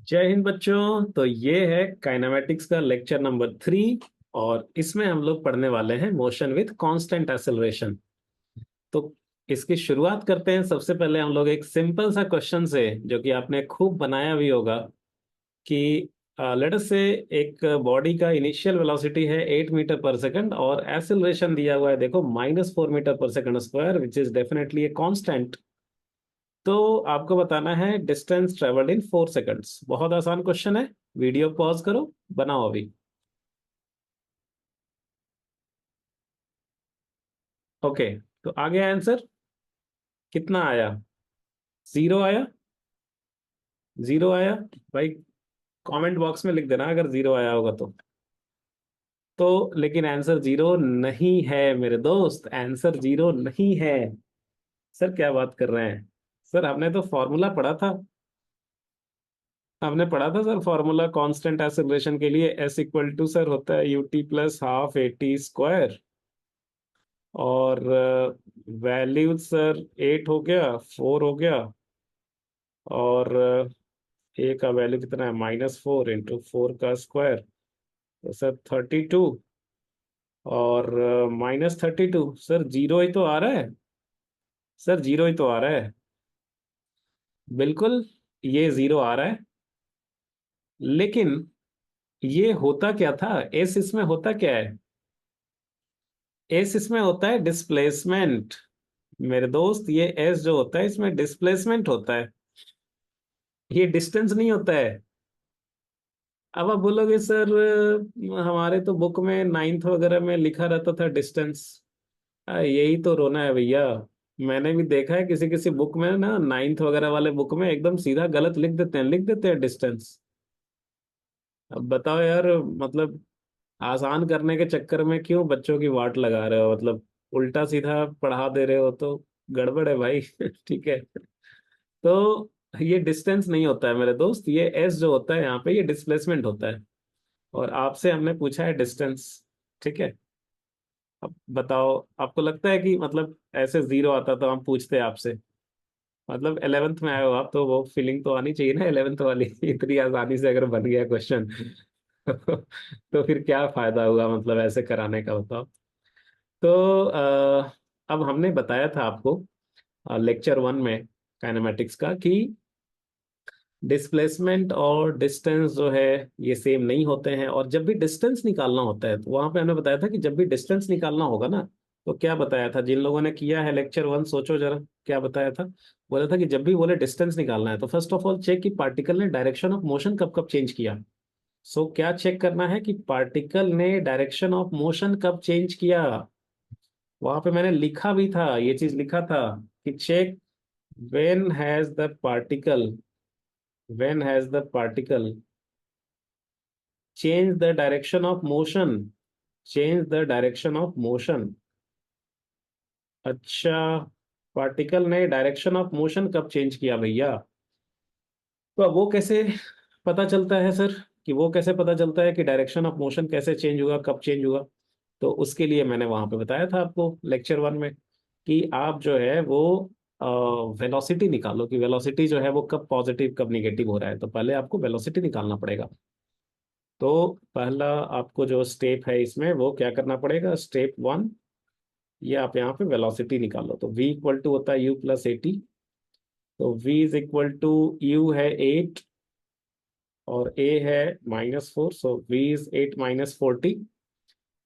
जय हिंद बच्चों। तो ये है काइनेमेटिक्स का लेक्चर नंबर 3 और इसमें हम लोग पढ़ने वाले हैं मोशन विथ कांस्टेंट एक्सेलरेशन। तो इसकी शुरुआत करते हैं। सबसे पहले हम लोग एक सिंपल सा क्वेश्चन से, जो कि आपने खूब बनाया भी होगा, कि लेट अस से एक बॉडी का इनिशियल वेलोसिटी है 8 मीटर पर सेकंड और एक्सेलरेशन दिया हुआ है, देखो, -4 मीटर पर second square, which is definitely a constant. तो आपको बताना है डिस्टेंस ट्रेवल्ड इन 4 सेकंड्स। बहुत आसान क्वेश्चन है। वीडियो पॉज करो, बनाओ अभी। ओके, तो आ गया आंसर? कितना आया? जीरो आया? जीरो आया? भाई, कमेंट बॉक्स में लिख देना अगर जीरो आया होगा तो लेकिन आंसर जीरो नहीं है मेरे दोस्त, आंसर जीरो नहीं है। सर क्या बात कर रहे हैं? सर हमने तो फॉर्मूला पढ़ा था। हमने पढ़ा था सर फॉर्मूला कांस्टेंट एक्सेलरेशन के लिए। एस इक्वल टू सर होता है UT plus half eighty square. और वैल्यू सर 8 हो गया, 4 हो गया। और ए का वैल्यू कितना है? -4 इंटू 4 का स्क्वायर, तो सर 32। और -32 सर जीरो ही तो आ रहा है। सर जीरो ही तो आ रहा है। बिल्कुल, ये जीरो आ रहा है। लेकिन ये होता क्या था? एस इसमें होता क्या है? एस इसमें होता है डिस्प्लेसमेंट। मेरे दोस्त, ये एस जो होता है इसमें डिस्प्लेसमेंट होता है, ये डिस्टेंस नहीं होता है। अब आप बोलोगे सर हमारे तो बुक में नाइन्थ वगैरह में लिखा रहता था डिस्टेंस। यही तो रोना है भैया। मैंने भी देखा है किसी किसी बुक में ना, नाइन्थ वगैरह वाले बुक में एकदम सीधा गलत लिख देते हैं डिस्टेंस। अब बताओ यार, मतलब आसान करने के चक्कर में क्यों बच्चों की वाट लगा रहे हो? मतलब उल्टा सीधा पढ़ा दे रहे हो तो गड़बड़ है भाई। ठीक है। तो ये डिस्टेंस नहीं होता है मेरे दोस्त, ये एस जो होता है यहाँ पे ये डिस्प्लेसमेंट होता है। और आपसे हमने पूछा है डिस्टेंस। ठीक है। अब बताओ, आपको लगता है कि मतलब ऐसे जीरो आता तो हम पूछते आपसे? मतलब 11th में आए हो आप, तो वो फीलिंग तो आनी चाहिए ना 11th वाली। इतनी आसानी से अगर बन गया क्वेश्चन तो फिर क्या फायदा हुआ मतलब ऐसे कराने का, बताओ। तो अब हमने बताया था आपको लेक्चर 1 में काइनेमेटिक्स का कि डिस्प्लेसमेंट और डिस्टेंस जो है ये सेम नहीं होते हैं। और जब भी डिस्टेंस निकालना होता है तो वहां पे हमने बताया था कि जब भी डिस्टेंस निकालना होगा ना, तो क्या बताया था? जिन लोगों ने किया है लेक्चर 1, सोचो जरा क्या बताया था। बोला था कि जब भी बोले डिस्टेंस निकालना है तो फर्स्ट ऑफ ऑल चेक कि पार्टिकल ने डायरेक्शन ऑफ मोशन कब कब चेंज किया। सो क्या चेक करना है कि पार्टिकल ने डायरेक्शन ऑफ मोशन कब चेंज किया। वहां पे मैंने लिखा भी था, ये चीज लिखा था कि check when has the particle, when has the particle changed the direction of motion, change the direction of motion। अच्छा, पार्टिकल ने डायरेक्शन ऑफ मोशन कब चेंज किया भैया? तो अब वो कैसे पता चलता है सर? कि वो कैसे पता चलता है कि डायरेक्शन ऑफ मोशन कैसे चेंज हुआ, कब चेंज हुआ? तो उसके लिए मैंने वहां पे बताया था आपको लेक्चर 1 में कि आप जो है वो वेलोसिटी निकालो, कि वेलोसिटी जो है वो कब पॉजिटिव कब निगेटिव हो रहा है। तो पहले आपको वेलोसिटी निकालना पड़ेगा। तो पहला आपको जो स्टेप है इसमें वो क्या करना पड़ेगा? स्टेप 1, ये आप यहाँ पे वेलोसिटी निकालो। तो v इक्वल टू होता है u प्लस एटी। तो v is equal to u है 8 और a है -4, सो v इज 8 -40।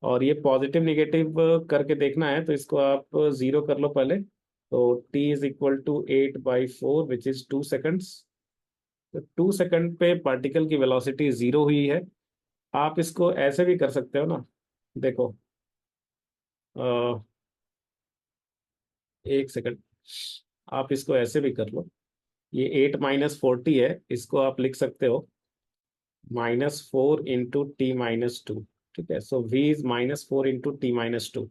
और ये पॉजिटिव निगेटिव करके देखना है तो इसको आप जीरो कर लो पहले। तो t is equal to 8/4 which is 2 seconds. तो 2 सेकंड पे पार्टिकल की वेलोसिटी जीरो हुई है। आप इसको ऐसे भी कर सकते हो ना, देखो, 1 सेकंड, आप इसको ऐसे भी कर लो। ये 8 - 40 है, इसको आप लिख सकते हो -4 इंटू t-2। ठीक है, सो v इज -4 इंटू t-2।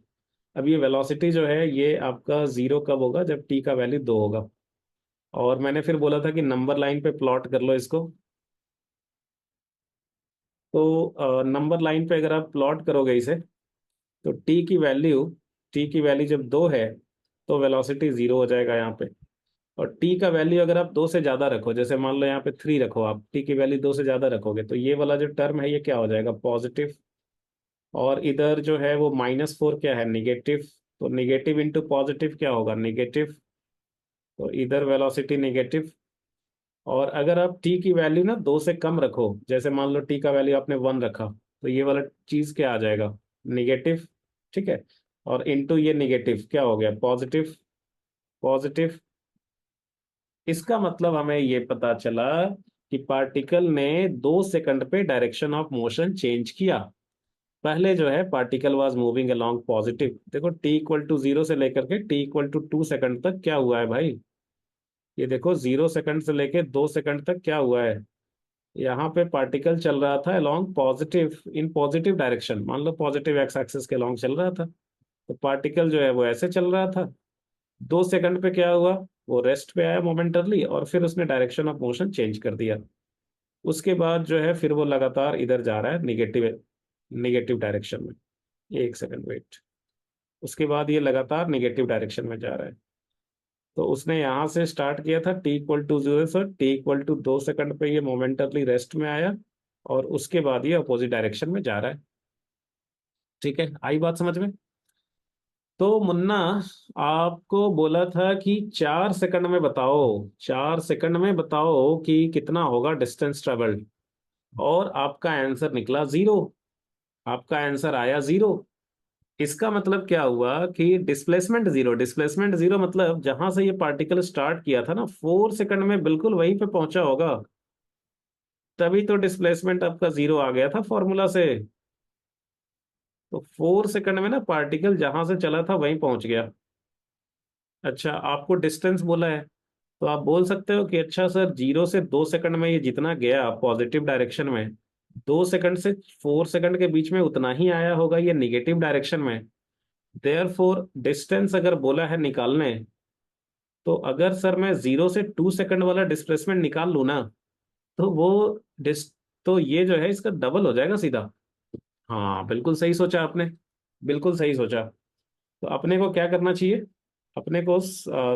अब ये वेलोसिटी जो है ये आपका जीरो कब होगा? जब t का वैल्यू 2 होगा। और मैंने फिर बोला था कि नंबर लाइन पे प्लॉट कर लो इसको। तो नंबर लाइन पे अगर आप प्लॉट करोगे इसे, तो t की वैल्यू जब 2 है तो वेलोसिटी जीरो हो जाएगा यहाँ पे। और टी का वैल्यू अगर आप 2 से ज्यादा रखो, जैसे मान लो यहाँ पे 3 रखो, आप टी की वैल्यू 2 से ज्यादा रखोगे तो ये वाला जो टर्म है ये क्या हो जाएगा, पॉजिटिव। और इधर जो है वो -4 क्या है, निगेटिव। तो निगेटिव इंटू पॉजिटिव क्या होगा, निगेटिव। तो इधर वेलोसिटी निगेटिव। और अगर आप टी की वैल्यू ना 2 से कम रखो, जैसे मान लो टी का वैल्यू आपने 1 रखा, तो ये वाला चीज क्या आ जाएगा, निगेटिव। ठीक है। और इनटू ये निगेटिव क्या हो गया, पॉजिटिव। पॉजिटिव। इसका मतलब हमें ये पता चला कि पार्टिकल ने 2 सेकंड पे डायरेक्शन ऑफ मोशन चेंज किया। पहले जो है particle was moving along positive, देखो t = 0 से लेकर के t = 2 सेकंड तक क्या हुआ है भाई, ये देखो 0 सेकंड से लेके 2 सेकंड तक क्या हुआ है, यहाँ पे पार्टिकल चल रहा था along positive, in positive direction, मान लो पॉजिटिव एक्स एक्सिस के अलोंग चल रहा था। तो पार्टिकल जो है वो ऐसे चल रहा था, 2 सेकंड पे क्या हुआ, वो रेस्ट पे आया मोमेंटरली और फिर उसने डायरेक्शन ऑफ मोशन चेंज कर दिया। उसके बाद जो है फिर वो लगातार इधर जा रहा है निगेटिव, निगेटिव डायरेक्शन में। 1 सेकंड वेट। उसके बाद ये लगातार निगेटिव डायरेक्शन में जा रहा है। तो उसने यहाँ से स्टार्ट किया था t = 0 से, t = 2 सेकंड पे ये मोमेंटरली रेस्ट में आया और उसके बाद ये अपोजिट डायरेक्शन में जा रहा है। ठीक है, आई बात समझ में। तो मुन्ना, आपको बोला था कि 4 सेकंड में बताओ, 4 सेकंड में बताओ कि कितना होगा डिस्टेंस ट्रेवल्ड, और आपका आंसर निकला 0। आपका आंसर आया 0। इसका मतलब क्या हुआ कि डिस्प्लेसमेंट 0, डिस्प्लेसमेंट 0 मतलब जहां से ये पार्टिकल स्टार्ट किया था ना 4 सेकंड में बिल्कुल वहीं पे पहुंचा होगा, तभी तो डिस्प्लेसमेंट आपका 0 आ गया था फॉर्मूला से। तो 4 सेकंड में ना पार्टिकल जहां से चला था वहीं पहुंच गया। अच्छा, आपको डिस्टेंस बोला है, तो आप बोल सकते हो कि अच्छा सर 0 से 2 सेकंड में ये जितना गया पॉजिटिव डायरेक्शन में, 2 सेकंड से 4 सेकंड के बीच में उतना ही आया होगा ये निगेटिव डायरेक्शन में। देयर फोर डिस्टेंस अगर बोला है निकालने, तो अगर सर मैं 0 से 2 सेकंड वाला डिस्प्लेसमेंट निकाल लूँ ना, तो वो डिस तो ये जो है इसका डबल हो जाएगा सीधा। हाँ बिल्कुल सही सोचा आपने, बिल्कुल सही सोचा। तो अपने को क्या करना चाहिए, अपने को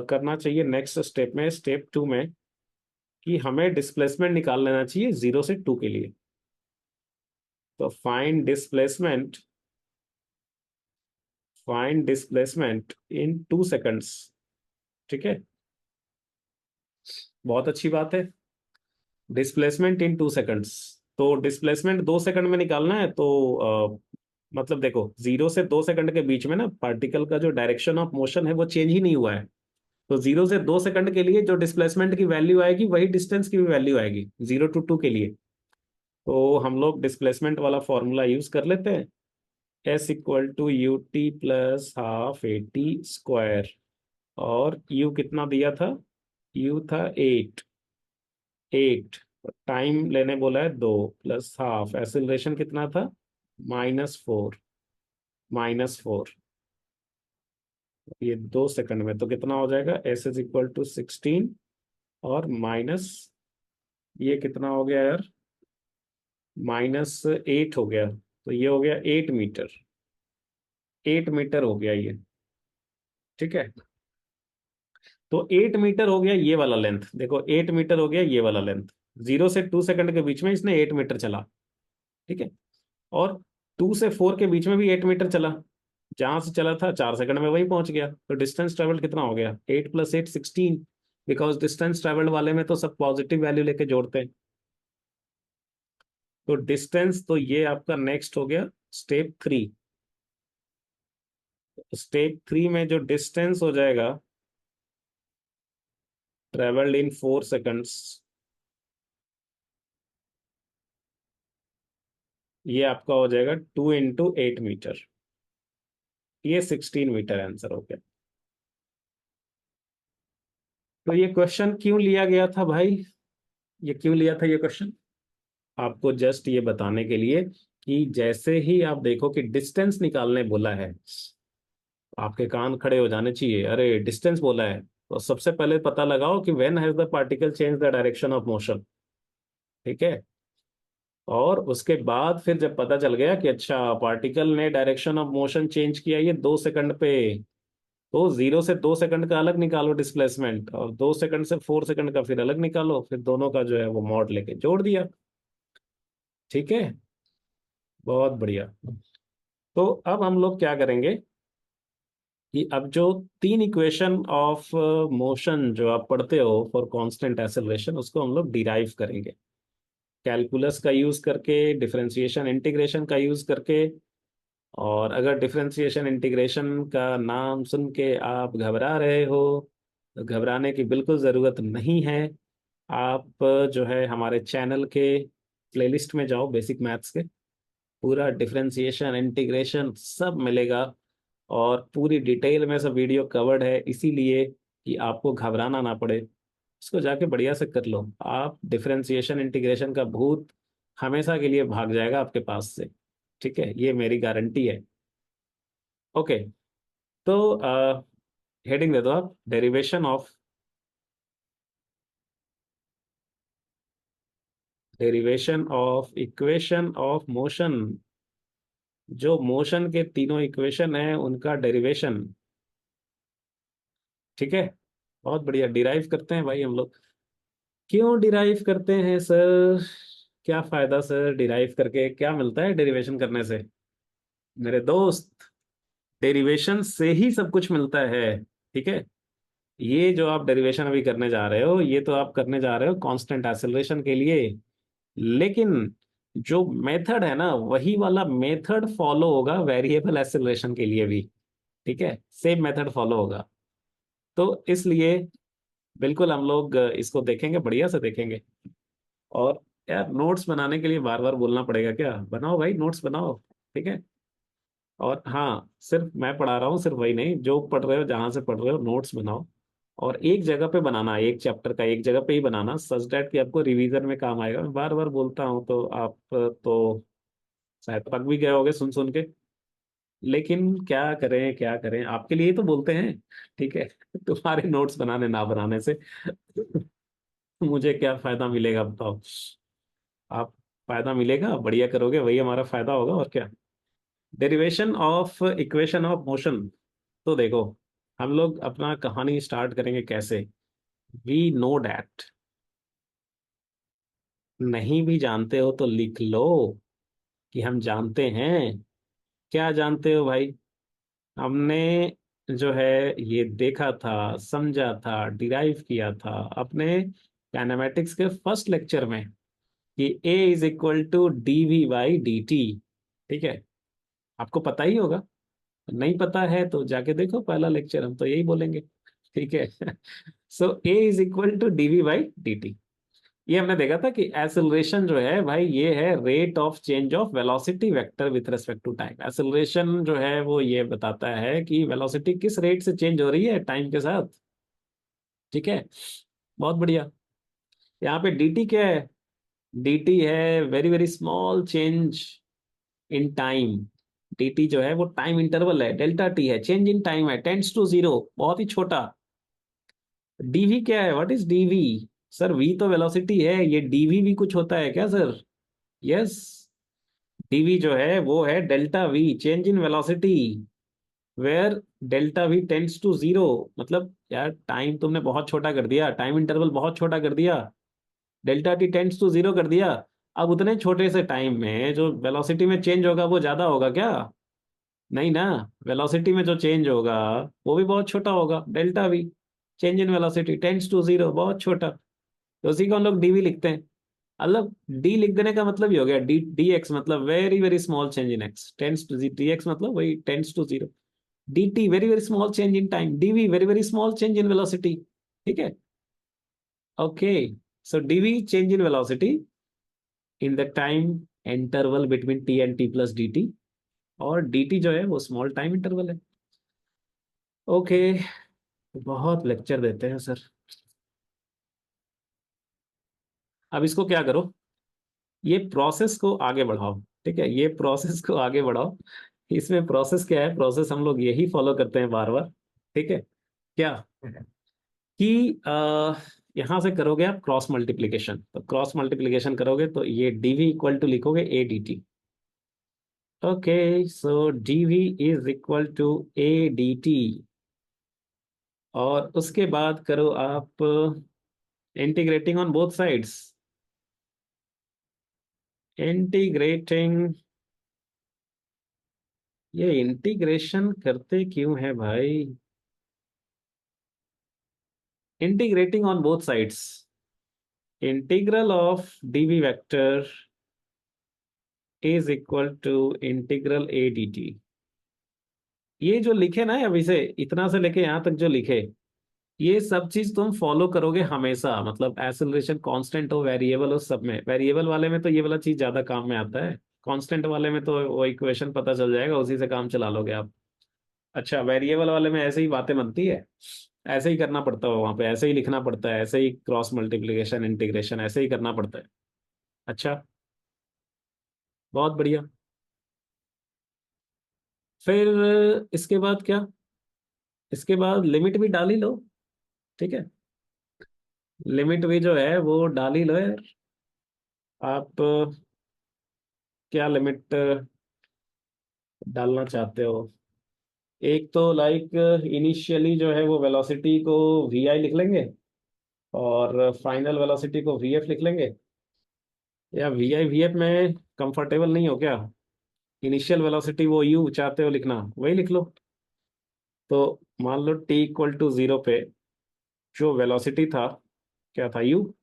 करना चाहिए नेक्स्ट स्टेप में, स्टेप 2 में, कि हमें डिस्प्लेसमेंट निकाल लेना चाहिए 0 से 2 के लिए। तो फाइंड डिस्प्लेसमेंट इन 2 सेकंड्स। ठीक है, बहुत अच्छी बात है। डिस्प्लेसमेंट इन 2 सेकंड्स, तो डिस्प्लेसमेंट 2 सेकंड में निकालना है तो मतलब देखो 0 से 2 सेकंड के बीच में ना पार्टिकल का जो डायरेक्शन ऑफ मोशन है वो चेंज ही नहीं हुआ है। तो 0 से 2 सेकंड के लिए जो डिस्प्लेसमेंट की वैल्यू आएगी वही डिस्टेंस की भी वैल्यू आएगी 0 to 2 के लिए। तो हम लोग डिस्प्लेसमेंट वाला फॉर्मूला यूज कर लेते हैं, S = ut+12 AT²। और u कितना दिया था, u था 8। 8 टाइम लेने बोला है 2, प्लस हाफ एक्सेलरेशन कितना था, -4। -4 ये 2 सेकंड में तो कितना हो जाएगा, S = 16। और माइनस ये कितना हो गया यार, -8 हो गया, तो ये हो गया 8 मीटर। 8 मीटर हो गया ये। ठीक है, तो 8 मीटर हो गया ये वाला लेंथ, देखो 8 मीटर हो गया ये वाला लेंथ। 0 से 2 सेकंड के बीच में इसने 8 मीटर चला। ठीक है। और 2 से 4 के बीच में भी 8 मीटर चला, जहां से चला था 4 सेकंड में वहीं पहुंच गया। तो डिस्टेंस ट्रेवल कितना हो गया, 8 + 8 16। बिकॉज डिस्टेंस ट्रेवल वाले में तो सब पॉजिटिव वैल्यू लेके जोड़ते हैं। तो डिस्टेंस तो ये आपका नेक्स्ट हो गया स्टेप 3। स्टेप 3 में जो डिस्टेंस हो जाएगा ट्रेवल्ड इन 4 सेकंड्स, ये आपका हो जाएगा 2 × 8 मीटर। ये 16 मीटर आंसर हो गया। तो ये क्वेश्चन क्यों लिया गया था भाई, ये क्यों लिया था ये क्वेश्चन, आपको जस्ट ये बताने के लिए कि जैसे ही आप देखो कि डिस्टेंस निकालने बोला है, आपके कान खड़े हो जाने चाहिए, अरे डिस्टेंस बोला है तो सबसे पहले पता लगाओ कि when has the particle change the direction of motion. ठीक है। और उसके बाद फिर जब पता चल गया कि अच्छा पार्टिकल ने डायरेक्शन ऑफ मोशन चेंज किया ये 2 सेकंड पे, तो 0 से 2 सेकंड का अलग निकालो डिस्प्लेसमेंट, और 2 सेकंड से 4 सेकंड का फिर अलग निकालो, फिर दोनों का जो है वो मॉड लेके जोड़ दिया। ठीक है, बहुत बढ़िया। तो अब हम लोग क्या करेंगे कि अब जो तीन इक्वेशन ऑफ मोशन जो आप पढ़ते हो फॉर कांस्टेंट एक्सेलरेशन, उसको हम लोग डिराइव करेंगे कैलकुलस का यूज करके, डिफरेंशिएशन इंटीग्रेशन का यूज करके। और अगर डिफरेंशिएशन इंटीग्रेशन का नाम सुन के आप घबरा रहे हो, तो घबराने की बिल्कुल ज़रूरत नहीं है। आप जो है हमारे चैनल के प्लेलिस्ट में जाओ, बेसिक मैथ्स के, पूरा डिफरेंशिएशन इंटीग्रेशन सब मिलेगा, और पूरी डिटेल में सब वीडियो कवर्ड है, इसीलिए कि आपको घबराना ना पड़े। इसको जाके बढ़िया से कर लो, आप डिफरेंशिएशन इंटीग्रेशन का भूत हमेशा के लिए भाग जाएगा आपके पास से। ठीक है, ये मेरी गारंटी है। ओके, तो हेडिंग दे दो आप, derivation of equation of motion. जो मोशन के तीनों इक्वेशन है उनका डेरिवेशन। ठीक है, बहुत बढ़िया। डिराइव करते हैं भाई हम लोग। क्यों डिराइव करते हैं सर? क्या फायदा सर, डिराइव करके क्या मिलता है डेरिवेशन करने से? मेरे दोस्त, डेरिवेशन से ही सब कुछ मिलता है। ठीक है, ये जो आप डेरिवेशन अभी करने जा रहे हो, ये तो आप करने जा रहे हो कांस्टेंट एक्सेलरेशन के लिए, लेकिन जो मेथड है ना, वही वाला मेथड फॉलो होगा वेरिएबल एक्सेलरेशन के लिए भी। ठीक है, सेम मेथड फॉलो होगा। तो इसलिए बिल्कुल हम लोग इसको देखेंगे, बढ़िया से देखेंगे। और यार, नोट्स बनाने के लिए बार बार बोलना पड़ेगा क्या? बनाओ भाई, नोट्स बनाओ। ठीक है। और हाँ, सिर्फ मैं पढ़ा रहा हूँ, सिर्फ वही नहीं, जो पढ़ रहे हो, जहां से पढ़ रहे हो, नोट्स बनाओ। और एक जगह पे बनाना, एक चैप्टर का एक जगह पे ही बनाना, सच दैट कि आपको रिवीजन में काम आएगा। मैं बार बार बोलता हूँ तो आप तो शायद पक भी गए होगे सुन सुन के, लेकिन क्या करें क्या करें, आपके लिए ही तो बोलते हैं। ठीक है, तुम्हारे नोट्स बनाने ना बनाने से मुझे क्या फायदा मिलेगा बताओ? आप, फायदा मिलेगा, बढ़िया करोगे, वही हमारा फायदा होगा, और क्या। Derivation of equation of motion. तो देखो, हम लोग अपना कहानी स्टार्ट करेंगे कैसे। वी नो डैट, नहीं भी जानते हो तो लिख लो कि हम जानते हैं। क्या जानते हो भाई? हमने जो है ये देखा था, समझा था, डिराइव किया था अपने काइनेमेटिक्स के फर्स्ट लेक्चर में कि A is equal to D V by D T. ठीक है, आपको पता ही होगा। नहीं पता है तो जाके देखो पहला लेक्चर, हम तो यही बोलेंगे। ठीक है। So A is equal to D V by D T. ये हमने देखा था कि एक्सेलरेशन जो है भाई, ये है rate of change of velocity vector with respect to time. Acceleration जो है वो ये बताता है कि वेलोसिटी किस रेट से चेंज हो रही है टाइम के साथ। ठीक है, बहुत बढ़िया। यहाँ पे dt क्या है? dt है very very small change in time. dt जो है वो टाइम इंटरवल है, डेल्टा टी है, चेंज इन टाइम है, टेंड्स टू जीरो, बहुत ही छोटा। dv क्या है? What is dv? Sir v तो वेलोसिटी है, ये dv भी कुछ होता है क्या सर? यस, dv जो है वो है delta v, change in velocity, where delta v tends to zero. मतलब यार, टाइम तुमने बहुत छोटा कर दिया, टाइम इंटरवल बहुत छोटा कर दिया, delta t tends to zero कर दिया। अब उतने छोटे से टाइम में जो वेलोसिटी में चेंज होगा वो ज्यादा होगा क्या? नहीं ना, वेलोसिटी में जो चेंज होगा वो भी बहुत छोटा होगा, delta v, change in velocity tends to zero, बहुत छोटा। तो उसी को हम लोग डीवी लिखते हैं। मतलब डी लिख देने का मतलब ही हो गया, डी डी एक्स मतलब very very small change in x, tends to d x मतलब वही tends to zero. dt very very small change in time, dv very very small change in velocity। ठीक है, okay. So dv change in velocity in the time interval between t and t plus dt, और dt जो है वो small time interval है। Okay, बहुत lecture देते हैं सर। अब इसको क्या करो, ये प्रोसेस को आगे बढ़ाओ। ठीक है, ये प्रोसेस को आगे बढ़ाओ। इसमें प्रोसेस क्या है? प्रोसेस हम लोग यही फॉलो करते हैं बार बार। ठीक है, क्या कि यहां से करोगे आप क्रॉस मल्टीप्लीकेशन, तो क्रॉस मल्टीप्लीकेशन करोगे तो ये dv इक्वल टू लिखोगे a dt। Okay, so dv is equal to a dt। और उसके बाद करो आप integrating on both sides. Integrating, ये इंटीग्रेशन करते क्यों है भाई? Integrating on both sides, integral of d v vector is equal to integral a d T. ये जो लिखे ना अभी से इतना से लेके यहां तक जो लिखे, ये सब चीज तुम फॉलो करोगे हमेशा, मतलब एक्सेलरेशन कांस्टेंट हो वेरिएबल हो, सब में वेरिएबल वाले में तो ये वाला चीज ज्यादा काम में आता है, कांस्टेंट वाले में तो वो इक्वेशन पता चल जाएगा, उसी से काम चला लोगे आप। अच्छा, वेरिएबल वाले में ऐसे ही बातें बनती है, ऐसे ही करना पड़ता है वहां पे, ऐसे ही लिखना पड़ता है, ऐसे ही क्रॉस मल्टीप्लिकेशन इंटीग्रेशन ऐसे ही करना पड़ता है। अच्छा, बहुत बढ़िया। फिर इसके बाद क्या? इसके बाद लिमिट भी डाल ही लो, ठीक है। लिमिट भी जो है वो डाल ही लो यार। आप क्या लिमिट डालना चाहते हो? एक तो लाइक इनिशियली जो है वो वेलोसिटी को वी आई लिख लेंगे, और फाइनल वेलोसिटी को वी एफ लिख लेंगे। या वी एफ में कंफर्टेबल नहीं हो क्या? इनिशियल वेलोसिटी वो यू चाहते हो लिखना, वही लिख लो। तो मान लो टी इक्वल टू जीरो पे जो वेलोसिटी था, क्या था? यू।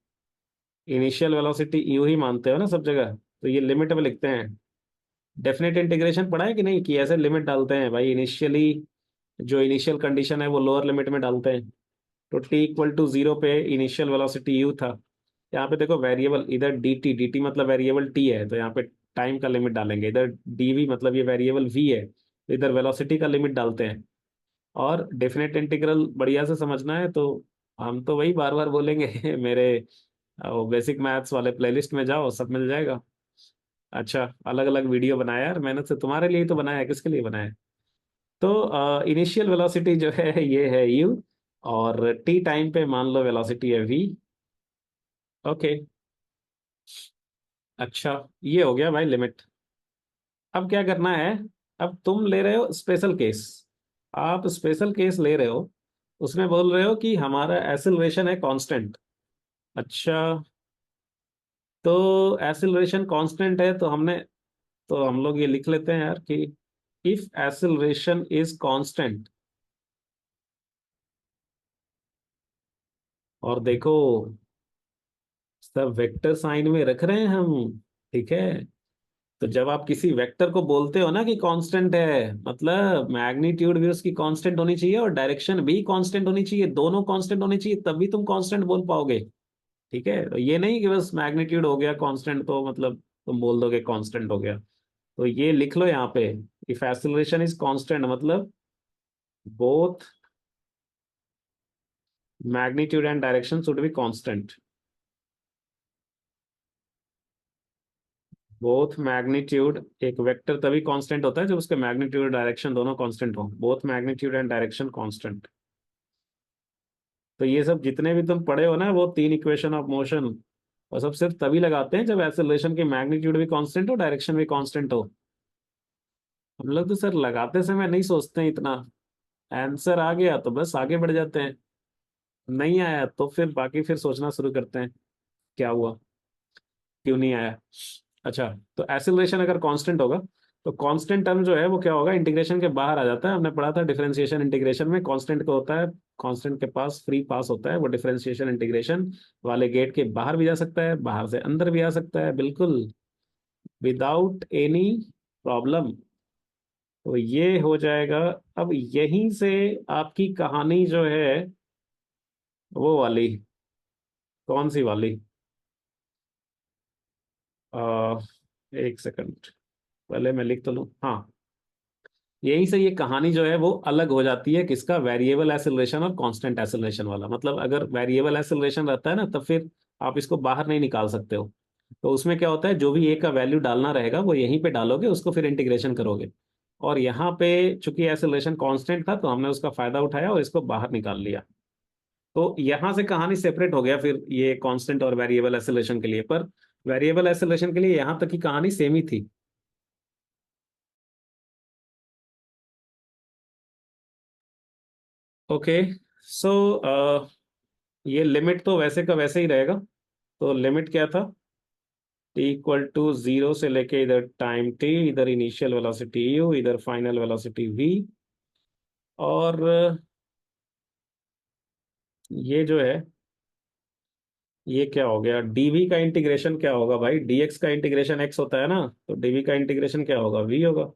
इनिशियल वेलोसिटी यू ही मानते हो ना सब जगह, तो ये लिमिट में लिखते हैं। डेफिनेट इंटीग्रेशन पढ़ा है कि नहीं, कि ऐसे लिमिट डालते हैं भाई, इनिशियली जो इनिशियल कंडीशन है वो लोअर लिमिट में डालते हैं। तो टी इक्वल टू जीरो पे इनिशियल वेलोसिटी यू था। यहाँ पे देखो वेरिएबल, इधर डी टी मतलब वेरिएबल टी है, तो यहाँ पे टाइम का लिमिट डालेंगे। इधर डी वी मतलब ये वेरिएबल वी है, तो इधर वेलोसिटी का लिमिट डालते हैं। और डेफिनेट इंटीग्रल बढ़िया से समझना है तो हम तो वही बार बार बोलेंगे मेरे बेसिक मैथ्स वाले प्लेलिस्ट में जाओ, सब मिल जाएगा। अच्छा, अलग अलग वीडियो बनाया यार मैंने, तो तुम्हारे लिए ही तो बनाया है, किसके लिए बनाया है? तो इनिशियल वेलोसिटी जो है ये है यू, और टी टाइम पे मान लो वेलोसिटी है वी। ओके। अच्छा, ये हो गया भाई लिमिट। अब क्या करना है? अब तुम ले रहे हो स्पेशल केस, आप स्पेशल केस ले रहे हो, उसमें बोल रहे हो कि हमारा एक्सेलरेशन है कांस्टेंट। अच्छा, तो एक्सेलरेशन कांस्टेंट है तो हमने, तो हम लोग ये लिख लेते हैं यार कि इफ एक्सेलरेशन इज कांस्टेंट, और देखो सब वेक्टर साइन में रख रहे हैं हम, ठीक है। तो जब आप किसी वेक्टर को बोलते हो ना कि कांस्टेंट है, मतलब मैग्नीट्यूड भी उसकी कांस्टेंट होनी चाहिए और डायरेक्शन भी कांस्टेंट होनी चाहिए, दोनों कांस्टेंट होनी चाहिए, तभी तुम कांस्टेंट बोल पाओगे। ठीक है, तो ये नहीं कि बस मैग्नीट्यूड हो गया कांस्टेंट तो मतलब तुम बोल दोगे कांस्टेंट हो गया। तो ये लिख लो यहाँ पे, इफ एक्सेलरेशन इज कांस्टेंट मतलब both magnitude and direction should be constant. Both magnitude, एक वेक्टर तभी कांस्टेंट होता है जब उसके मैग्नीट्यूड और डायरेक्शन दोनों कांस्टेंट हो, both magnitude and direction constant. तो ये सब जितने भी तुम पढ़े हो ना वो तीन इक्वेशन ऑफ मोशन, और सब सिर्फ तभी लगाते हैं जब एक्सेलरेशन की मैग्नीट्यूड भी कांस्टेंट हो, डायरेक्शन भी कांस्टेंट हो। हम लोग तो सर लगाते समय नहीं सोचते हैं इतना, आंसर आ गया तो बस आगे बढ़ जाते हैं, नहीं आया तो फिर बाकी फिर सोचना शुरू करते हैं क्या हुआ, क्यों नहीं आया। अच्छा, तो एक्सेलरेशन अगर कांस्टेंट होगा तो कांस्टेंट टर्म जो है वो क्या होगा, इंटीग्रेशन के बाहर आ जाता है। हमने पढ़ा था डिफरेंशिएशन इंटीग्रेशन में कांस्टेंट को होता है, कांस्टेंट के पास फ्री पास होता है, वो डिफरेंशिएशन इंटीग्रेशन वाले गेट के बाहर भी जा सकता है, बाहर से अंदर भी आ सकता है, बिल्कुल विदाउट एनी प्रॉब्लम। तो ये हो जाएगा। अब यहीं से आपकी कहानी जो है वो वाली, कौन सी वाली? आ, एक सेकंड, पहले मैं लिख तो लूँ। हाँ, यहीं से ये कहानी जो है वो अलग हो जाती है, किसका? वेरिएबल एक्सेलरेशन और कांस्टेंट एक्सेलरेशन वाला। मतलब अगर वेरिएबल एक्सेलरेशन रहता है ना तब फिर आप इसको बाहर नहीं निकाल सकते हो। तो उसमें क्या होता है, जो भी ए का वैल्यू डालना रहेगा वो यहीं पे डालोगे, उसको फिर इंटीग्रेशन करोगे। और यहाँ पे चूंकि एक्सेलरेशन कांस्टेंट था तो हमने उसका फायदा उठाया और इसको बाहर निकाल लिया। तो यहाँ से कहानी सेपरेट हो गया फिर ये कांस्टेंट और वेरिएबल एक्सेलरेशन के लिए, पर वेरिएबल एक्सेलरेशन के लिए यहाँ तक की कहानी सेम ही थी। ओके, सो ये लिमिट तो वैसे का वैसे ही रहेगा। तो लिमिट क्या था, टी इक्वल टू जीरो से लेके इधर टाइम टी, इधर इनिशियल वेलोसिटी यू, इधर फाइनल वेलोसिटी वी। और ये जो है, ये क्या हो गया, डीवी का इंटीग्रेशन क्या होगा भाई, डीएक्स का इंटीग्रेशन एक्स होता है ना, तो डीवी का इंटीग्रेशन क्या होगा, वी होगा।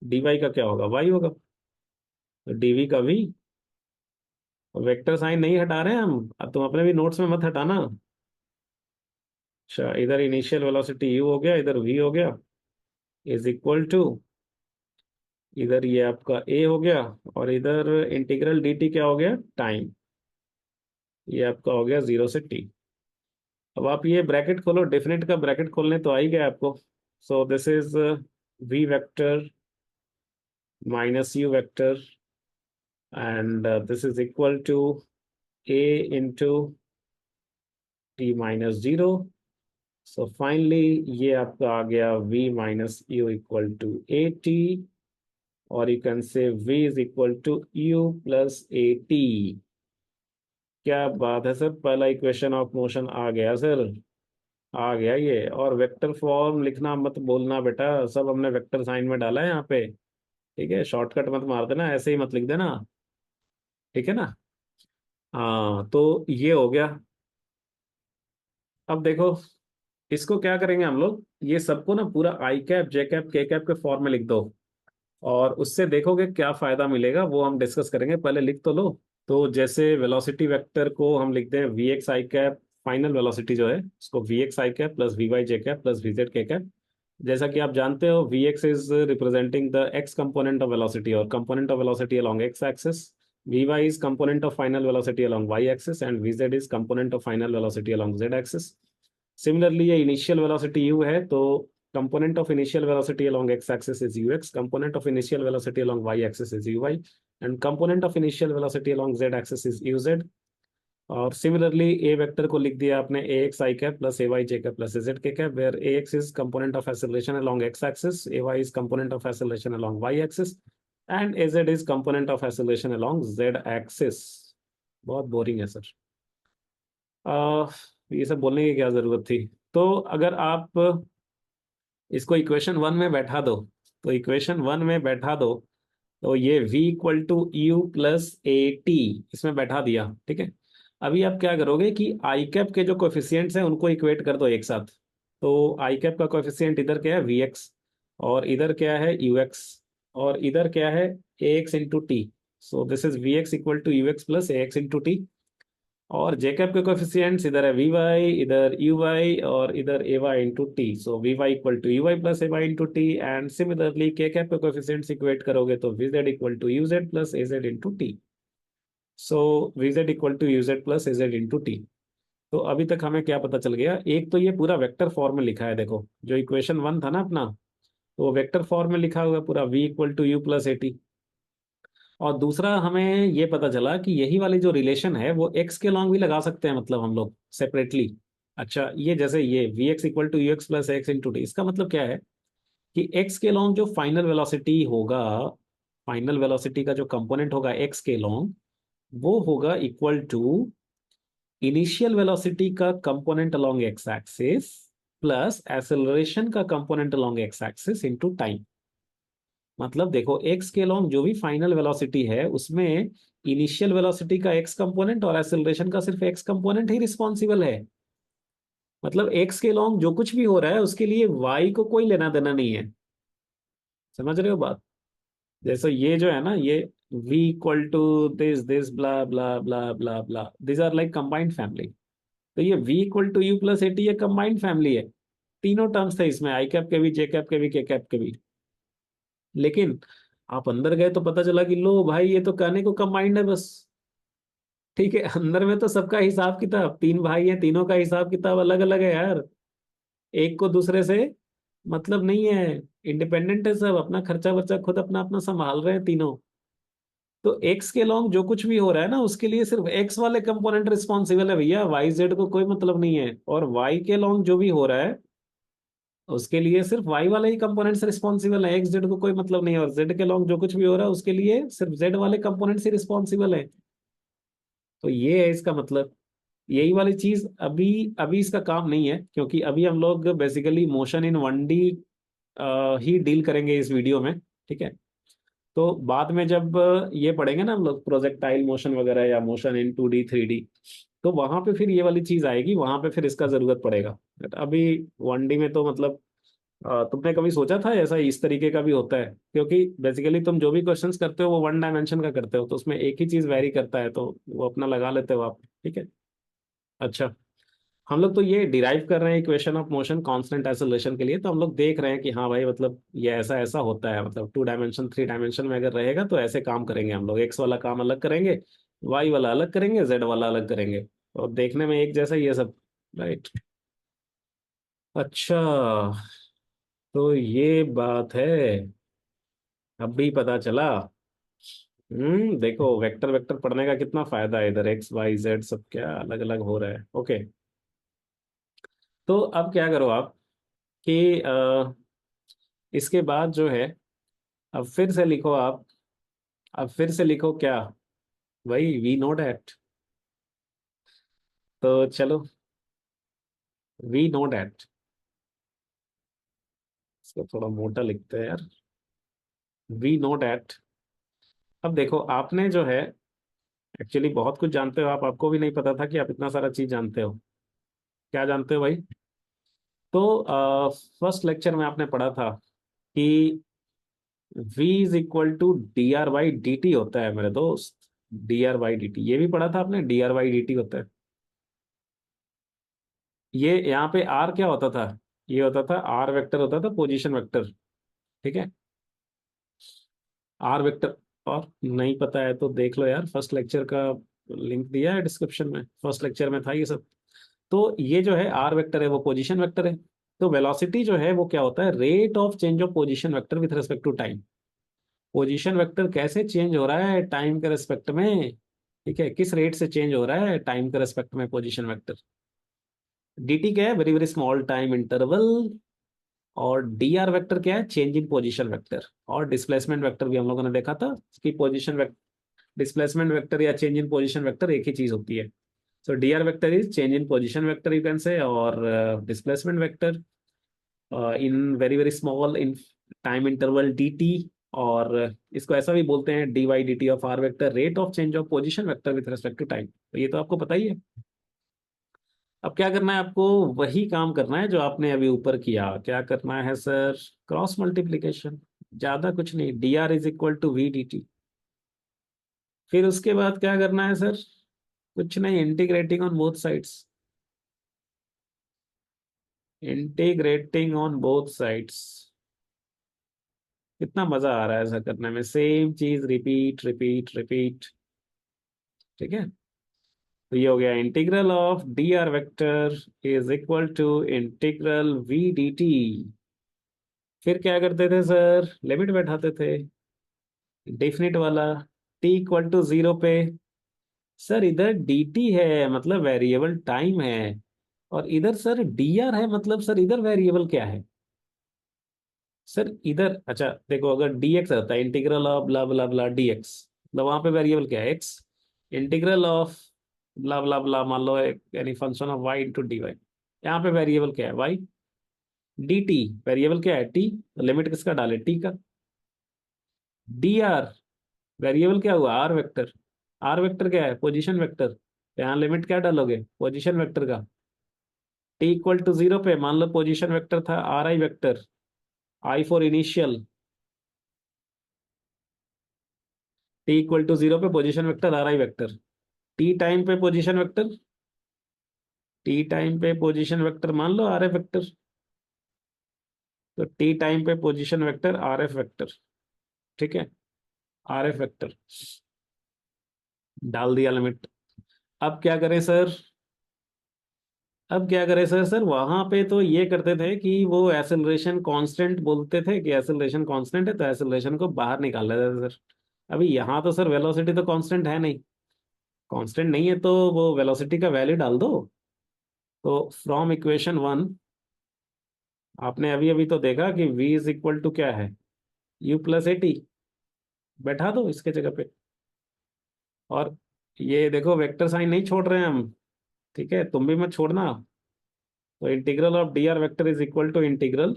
डीवाई का क्या होगा, वाई होगा। तो डीवी का वी, वेक्टर साइन नहीं हटा रहे हैं हम, अब तुम अपने भी नोट्स में मत हटाना। अच्छा, इधर इनिशियल वेलोसिटी यू हो गया, इधर वी हो गया, इज इक्वल टू, इधर ये आपका ए हो गया, और इधर इंटीग्रल डी टी क्या हो गया, टाइम, ये आपका हो गया जीरो से टी। अब आप ये ब्रैकेट खोलो, डेफिनेट का ब्रैकेट खोलने तो आ ही गया आपको। So this is V vector minus U vector, and this is equal to A into T minus zero. So finally ये आपका आ गया v minus U equal to A T, और you can say v is equal to you plus A T. क्या बात है sir, पहला equation of motion आ गया सर, आ गया ये। और वेक्टर फॉर्म लिखना मत बोलना बेटा, सब हमने वेक्टर साइन में डाला है यहाँ पे, ठीक है, शॉर्टकट मत मार देना, ऐसे ही मत लिख देना, ठीक है ना। हाँ, तो ये हो गया। अब देखो, इसको क्या करेंगे हम लोग, ये सबको ना पूरा आई कैप जे कैप के कैप के फॉर्म में लिख दो, और उससे देखोगे क्या फायदा मिलेगा वो हम डिस्कस करेंगे, पहले लिख तो लो। तो जैसे वेलोसिटी वेक्टर को हम लिखते हैं वी एक्स आई कैप, फाइनल वेलोसिटी जो है उसको V X I cap plus we Y J cap plus we Z के कैप। जैसा कि आप जानते हो, we X is representing the X component of velocity और component of velocity along x axis, V Y is component of final velocity along Y axis, and V Z is component of final velocity along Z axis. Similarly ये initial velocity u है, तो component of initial velocity along x-axis is ux, component of initial velocity along y-axis is uy, and component of initial velocity along z-axis is uz। और similarly a vector को लिख दिया आपने a x I cap plus A Y J cap plus A z के cap, where a x is component of acceleration along x axis, a y is component of acceleration along Y axis, and a z is component of acceleration along Z axis. बहुत boring है sir, ये सब बोलने की क्या जरूरत थी। तो अगर आप इसको इक्वेशन वन में बैठा दो, तो इक्वेशन वन में बैठा दो, तो ये v equal to you plus A t इसमें बैठा दिया, ठीक है। अभी आप क्या करोगे कि आई कैप के जो कोफिशियंट्स हैं उनको इक्वेट कर दो एक साथ। तो आई कैप का कोफिशियंट इधर क्या है, वी एक्स, और इधर क्या है, यू एक्स, और इधर क्या है, A X into T. So this is V X equal to U X plus A X into T. और जेकब के कोएफिशिएंट्स इधर है वी वाई, इधर यू वाई, और इधर A Y into T. So V Y equal to U Y plus A Y into T, and similarly K cap के coefficients equate करोगे तो V Z equal to you Z plus A Z into T. So v Z equal to you Z plus A Z into t. तो अभी तक हमें क्या पता चल गया, एक तो ये पूरा वेक्टर फॉर्म में लिखा है, देखो जो इक्वेशन वन था ना अपना, तो वो वेक्टर फॉर्म में लिखा हुआ है पूरा, v equal to you plus A T. और दूसरा हमें ये पता चला कि यही वाली जो रिलेशन है वो एक्स के लॉन्ग भी लगा सकते हैं, मतलब हम लोग सेपरेटली। अच्छा, ये जैसे ये we X equal to U X plus X into T, इसका मतलब क्या है कि एक्स के लॉन्ग जो फाइनल वेलोसिटी होगा, फाइनल वेलोसिटी का जो कंपोनेंट होगा एक्स के लॉन्ग, वो होगा इक्वल टू इनिशियल वेलोसिटी का component along X axis plus acceleration का component along X axis into time. मतलब देखो, एक्स के लॉन्ग जो भी फाइनल वेलोसिटी है उसमें इनिशियल वेलोसिटी का एक्स कंपोनेंट और एक्सेलरेशन का सिर्फ एक्स कंपोनेंट ही रिस्पॉन्सिबल है। मतलब एक्स के लॉन्ग जो कुछ भी हो रहा है उसके लिए वाई को कोई लेना देना नहीं है। समझ रहे हो बात। जैसे ये जो है ना, ये v equal to this this blah blah blah blah blah, this are like combined family. तो ये v equal to you plus A t, ये कंबाइंड फैमिली है। तीनों टर्म्स थे इसमें, आई कैप के भी, जे कैप के भी, के कैप के भी। लेकिन आप अंदर गए तो पता चला कि लो भाई, ये तो कहने को कंबाइंड है बस। ठीक है, अंदर में तो सबका हिसाब किताब, तीन भाई हैं, तीनों का हिसाब किताब अलग अलग है यार। एक को दूसरे से मतलब नहीं है, इंडिपेंडेंट है सब, अपना खर्चा वर्चा खुद अपना अपना संभाल रहे हैं तीनों। तो एक्स के लॉन्ग जो कुछ भी हो रहा है ना उसके लिए सिर्फ एक्स वाले कंपोनेंट रिस्पॉन्सिबल है भैया, वाई जेड को कोई मतलब नहीं है। और वाई के लॉन्ग जो भी हो रहा है उसके लिए सिर्फ वाई वाले ही कंपोनेंट्स रिस्पॉन्सिबल है, एक्स जेड को कोई मतलब नहीं है। और जेड के लॉन्ग जो कुछ भी हो रहा है उसके लिए सिर्फ जेड वाले कंपोनेंट्स ही रिस्पॉन्सिबल है। तो ये है इसका मतलब। यही वाली चीज अभी अभी इसका काम नहीं है, क्योंकि अभी हम लोग basically motion in 1D he deal करेंगे इस वीडियो में। ठीक है। तो बाद में जब ये पढ़ेंगे ना हम लोग प्रोजेक्टाइल मोशन वगैरह या मोशन इन 2D 3D, तो वहां पे फिर ये वाली चीज आएगी, वहां पे फिर इसका जरूरत पड़ेगा। But अभी 1D में तो मतलब तुमने कभी सोचा था ऐसा इस तरीके का भी होता है? क्योंकि बेसिकली तुम जो भी क्वेश्चंस करते हो वो 1 डायमेंशन का करते हो, तो उसमें एक ही चीज वेरी करता है, तो वो अपना लगा लेते हो आप। ठीक है। अच्छा, हम लोग तो ये डिराइव कर रहे हैं equation of motion constant acceleration के लिए, तो हम लोग देख रहे हैं कि हाँ भाई मतलब ये ऐसा ऐसा होता है, मतलब 2 डायमेंशन 3 डायमेंशन में अगर रहेगा तो ऐसे काम करेंगे हम लोग, एक्स वाला काम अलग करेंगे, वाई वाला अलग करेंगे, जेड वाला अलग करेंगे, और देखने में एक जैसा ही ये सब। राइट। अच्छा, तो ये बात है, अब भी पता चला। देखो वेक्टर वेक्टर पढ़ने का कितना फायदा है, इधर एक्स वाई जेड सब क्या अलग अलग हो रहा है। ओके, तो अब क्या करो आप कि इसके बाद जो है, अब फिर से लिखो आप, अब फिर से लिखो क्या, वही वी नो डैट। तो चलो, वी नो डैट, इसको थोड़ा मोटा लिखते हैं यार, वी नो डैट। अब देखो आपने जो है एक्चुअली बहुत कुछ जानते हो आप, आपको भी नहीं पता था कि आप इतना सारा चीज जानते हो। क्या जानते हो भाई? तो फर्स्ट लेक्चर में आपने पढ़ा था कि v is equal to d r by D t होता है मेरे दोस्त। D r by D T, ये भी पढ़ा था आपने, d r by D t होता है। ये यहाँ पे आर क्या होता था? ये होता था आर वेक्टर, होता था पोजीशन वेक्टर। ठीक है, आर वेक्टर। और नहीं पता है तो देख लो यार, फर्स्ट लेक्चर का लिंक दिया है डिस्क्रिप्शन में, फर्स्ट लेक्चर में था ये सब। तो ये जो है आर वेक्टर है वो पोजीशन वेक्टर है। तो वेलोसिटी जो है वो क्या होता है? Rate of change of position vector with respect to time. Position vector कैसे चेंज हो रहा है टाइम के रिस्पेक्ट में? ठीक है, किस रेट से चेंज हो रहा है टाइम के रिस्पेक्ट में पोजीशन वेक्टर? dt क्या है? Very very small time interval. और डी आर वेक्टर क्या है? Change in position vector. और डिस्प्लेसमेंट वेक्टर भी हम लोगों ने देखा था कि पोजीशन वेक्टर, डिस्प्लेसमेंट वेक्टर या चेंज इन पोजीशन वेक्टर एक ही चीज होती है। So D are vector is change in position vector you can say, और displacement vector in very very small in time interval D T. और इसको ऐसा भी बोलते हैं d by d t of r vector, rate of change of position vector with respect to time. तो ये तो आपको पता ही है। अब क्या करना है आपको? वही काम करना है जो आपने अभी ऊपर किया। क्या करना है सर? क्रॉस मल्टीप्लीकेशन, ज्यादा कुछ नहीं, d r is equal to v d t. फिर उसके बाद क्या करना है सर? कुछ नहीं, integrating on both sides, integrating on both sides. कितना मजा आ रहा है ऐसा करने में, सेम चीज रिपीट रिपीट रिपीट। ठीक है, तो ये हो गया integral of d are vector is equal to integral v d t. फिर क्या करते थे सर? लिमिट बैठाते थे, डेफिनेट वाला, टी इक्वल टू 0 पे। सर इधर डी टी है मतलब वेरिएबल टाइम है, और इधर सर डी आर है, मतलब सर इधर वेरिएबल क्या है? सर इधर अच्छा देखो, अगर dx रहता है integral of blah blah blah dx, मतलब वहां पे वेरिएबल क्या है? x। Integral of blah blah blah मान लो यानी function of y into d y, यहाँ पे वेरिएबल क्या है? y। dt वेरिएबल क्या है? t। लिमिट किसका डाले? t का। dr वेरिएबल क्या हुआ? r vector. r वेक्टर क्या है? Position vector. यहाँ लिमिट क्या डालोगे? पोजीशन वेक्टर का। t इक्वल टू 0 पे मान लो पोजीशन वेक्टर था ri vector, i for initial. T equal to 0 पे position vector are I vector, t time पे पोजीशन वेक्टर, टी टाइम पे पोजीशन वेक्टर मान लो आर एफ वेक्टर। तो टी टाइम पे position vector r F vector. ठीक है, R F vector डाल दिया लिमिट। अब क्या करें सर? अब क्या करें सर? सर वहां पे तो ये करते थे कि वो एक्सेलरेशन कांस्टेंट बोलते थे कि एक्सेलरेशन कांस्टेंट है, तो एक्सेलरेशन को बाहर निकाल लेते थे सर। अभी यहाँ तो सर वेलोसिटी तो कांस्टेंट है नहीं, कांस्टेंट नहीं है, तो वो वेलोसिटी का वैल्यू डाल दो। तो फ्रॉम इक्वेशन 1 आपने अभी अभी तो देखा कि v इज इक्वल टू क्या है? u plus A T. बैठा दो इसके जगह पे। और ये देखो वेक्टर साइन नहीं छोड़ रहे हैं हम, ठीक है, तुम भी मत छोड़ना। तो integral of d are vector is equal to integral,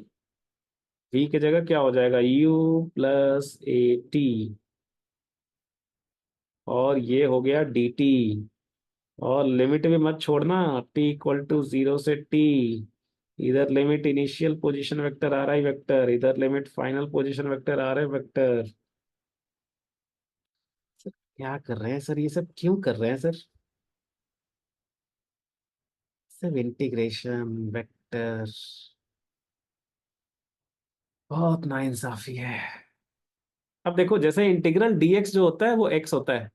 v की जगह क्या हो जाएगा, यू प्लस ए टी, और ये हो गया डी टी। और लिमिट भी मत छोड़ना, टी इक्वल टू 0 से टी। इधर limit initial position vector are I vector, इधर limit final position vector are I vector. क्या कर रहे हैं सर, ये सब क्यों कर रहे हैं सर? सब इंटीग्रेशन वेक्टर, बहुत नाइंसाफी है। अब देखो, जैसे इंटीग्रल डीएक्स जो होता है वो एक्स होता है,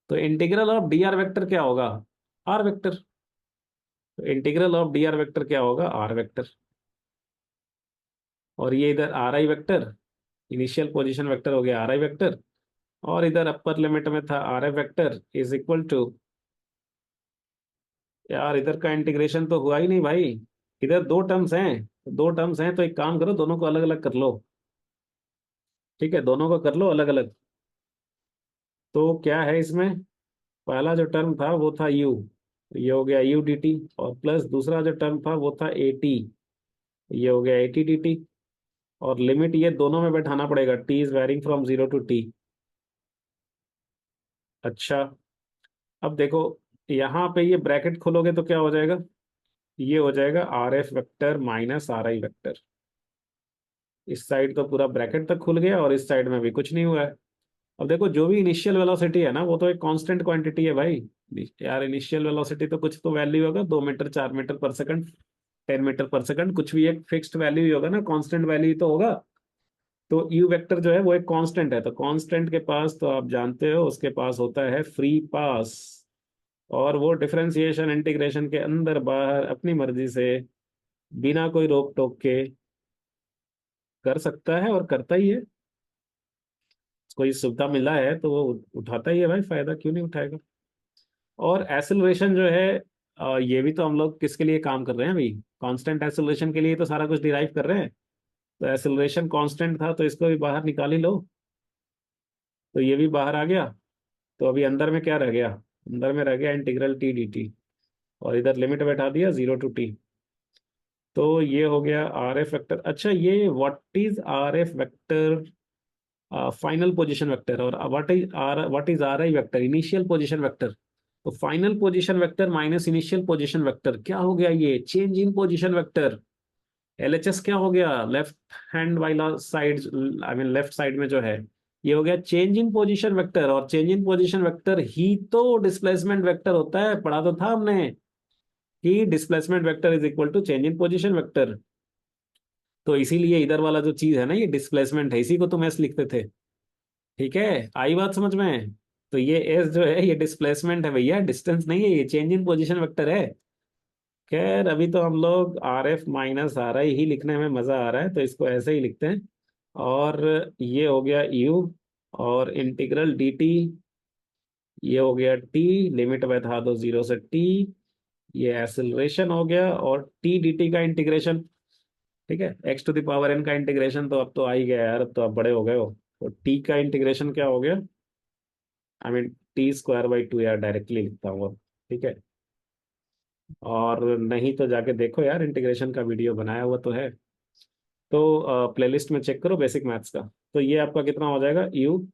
तो integral of d are vector क्या होगा, आर वेक्टर। तो integral of d are vector क्या होगा, आर वेक्टर। और ये इधर are I vector, initial position vector हो गया आर आई वेक्टर, और इधर अपर लिमिट में था r F vector is equal to, यार इधर का इंटीग्रेशन तो हुआ ही नहीं भाई। इधर दो टर्म्स हैं, दो टर्म्स हैं, तो एक काम करो, दोनों को अलग अलग कर लो। ठीक है, दोनों को कर लो अलग अलग। तो क्या है इसमें, पहला जो टर्म था वो था यू, ये हो गया यू डी टी, और प्लस दूसरा जो टर्म था वो था ए टी, ये हो गया ए टी डी टी। और लिमिट ये दोनों में बैठाना पड़ेगा, t is varying from 0 to t. अच्छा, अब देखो, यहाँ पे ये ब्रैकेट खोलोगे तो क्या हो जाएगा, ये हो जाएगा R F vector minus are I vector. इस साइड तो पूरा ब्रैकेट तक खुल गया, और इस साइड में भी कुछ नहीं हुआ है। अब देखो, जो भी इनिशियल वेलोसिटी है ना, वो तो एक कांस्टेंट क्वांटिटी है भाई। यार इनिशियल वेलोसिटी तो कुछ तो वैल्यू होगा, 2 मीटर, 4 मीटर पर सेकंड, 10 मीटर पर सेकंड, कुछ भी एक फिक्स्ड वैल्यू ही होगा ना, कांस्टेंट वैल्यू ही तो होगा। तो यू वेक्टर जो है वो एक कांस्टेंट है, तो कांस्टेंट के पास तो आप जानते हो उसके पास होता है फ्री पास, और वो डिफरेंशिएशन इंटीग्रेशन के अंदर बाहर अपनी मर्जी से, बिना कोई रोक टोक के कर सकता है, और करता ही है। कोई सुविधा मिला है तो वो उठाता ही है भाई, फायदा क्यों नहीं उठाएगा। और एसिलरेशन जो है, ये भी तो हम लोग किसके लिए काम कर रहे हैं अभी, कांस्टेंट एसिलरेशन के लिए तो सारा कुछ डिराइव कर रहे हैं। तो एसिलरेशन कांस्टेंट था, तो इसको भी बाहर निकाल ही लो, तो ये भी बाहर आ गया। तो अभी अंदर में क्या रह गया, अंदर में रह गया इंटीग्रल टी डी टी, और इधर लिमिट बैठा दिया 0 टू टी। तो ये हो गया आर एफ वेक्टर। अच्छा, ये what is R F vector, final position vector, और what is R I vector, initial position vector. तो final position vector minus initial position vector क्या हो गया, ये change in position vector. LHS क्या हो गया, लेफ्ट हैंड वाला side, I mean left side में जो है, ये हो गया चेंज इन पोजीशन वेक्टर। और चेंज इन पोजीशन वेक्टर ही तो डिस्प्लेसमेंट वेक्टर होता है, पढ़ा तो था हमने कि displacement vector is equal to change in position vector. तो इसीलिए इधर वाला जो चीज है ना, ये डिस्प्लेसमेंट है, इसी को तुम एस लिखते थे। ठीक है, आई बात समझ में। तो ये एस जो है ये डिस्प्लेसमेंट है भैया, डिस्टेंस नहीं है, ये चेंज इन पोजीशन वेक्टर है। खैर, अभी तो हम लोग R F minus are I ही लिखने में मजा आ रहा है, तो इसको ऐसे ही लिखते हैं। और ये हो गया यू, और इंटीग्रल डी टी, ये हो गया टी, लिमिट बैठा दो 0 से टी, ये एक्सेलरेशन हो गया, और टी डी टी का इंटीग्रेशन। ठीक है, x to the power n का इंटीग्रेशन तो अब तो आ ही गया यार, अब तो आप बड़े हो गए हो। तो टी का इंटीग्रेशन क्या हो गया, I mean T square by to, यार डायरेक्टली लिखता हूँ अब। ठीक है, और नहीं तो जाके देखो यार, इंटीग्रेशन का वीडियो बनाया हुआ तो है। तो प्लेलिस्ट में चेक करो बेसिक मैथ्स का। तो ये आपका कितना हो जाएगा, यू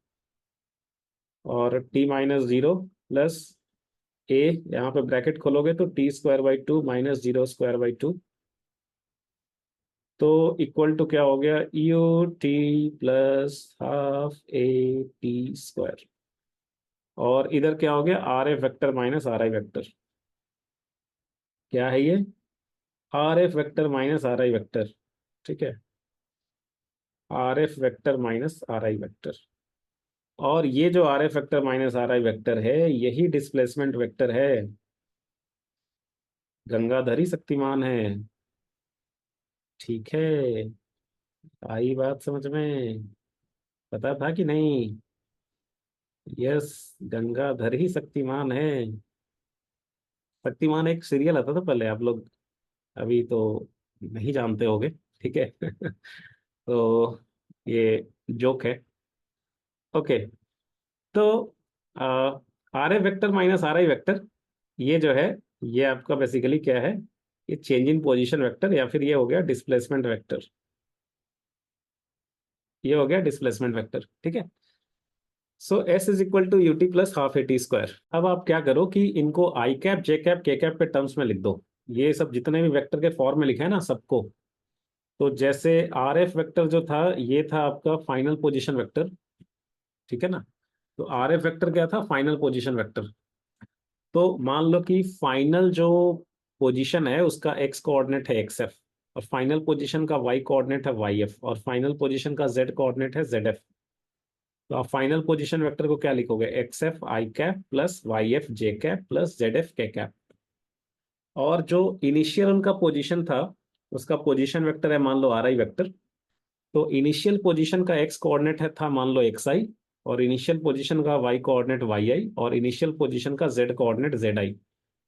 और टी माइनस जीरो प्लस ए, यहाँ पे ब्रैकेट खोलोगे तो T square by to minus zero square by to, तो इक्वल टू क्या हो गया, you t plus half A T square. और इधर क्या हो गया, R F vector minus are I vector. क्या है ये, R F vector minus are I vector. ठीक है, R F vector minus are I vector. और ये जो R F vector minus are I vector है, यही डिस्प्लेसमेंट वेक्टर है। गंगाधरी शक्तिमान है। ठीक है, आई बात समझ में, पता था कि नहीं। यस, गंगाधर ही शक्तिमान है। शक्तिमान एक सीरियल आता था पहले, आप लोग अभी तो नहीं जानते होगे। ठीक है तो ये जोक है। ओके, तो R F vector minus are I vector, ये जो है ये आपका बेसिकली क्या है, ये चेंज इन पोजीशन वेक्टर, या फिर ये हो गया डिस्प्लेसमेंट वेक्टर, ये हो गया डिस्प्लेसमेंट वेक्टर, ठीक है। So S is equal to U T plus half A T square. अब आप क्या करो कि इनको आई कैप जे कैप के कैप के टर्म्स में लिख दो, ये सब जितने भी वेक्टर के फॉर्म में लिखे हैं ना सबको। तो जैसे आर एफ वेक्टर जो था ये था आपका फाइनल पोजीशन वेक्टर, ठीक है ना। तो आर एफ वेक्टर क्या था, फाइनल पोजीशन वेक्टर। तो मान लो कि फाइनल जो पोजीशन है उसका एक्स कोऑर्डिनेट है एक्स एफ, और फाइनल पोजीशन का वाई कोऑर्डिनेट है वाई एफ, और फाइनल पोजीशन का जेड कोऑर्डिनेट है जेड एफ। तो आप फाइनल पोजीशन वेक्टर को क्या लिखोगे, x f i cap plus y f j cap plus z f k cap. और जो इनिशियल उनका पोजीशन था उसका पोजीशन वेक्टर है मान लो आर आई वेक्टर। तो इनिशियल पोजीशन का एक्स कोऑर्डिनेट है था मान लो एक्स आई, और इनिशियल पोजीशन का वाई कोऑर्डिनेट वाई आई, और इनिशियल पोजीशन का जेड कोऑर्डिनेट जेड आई।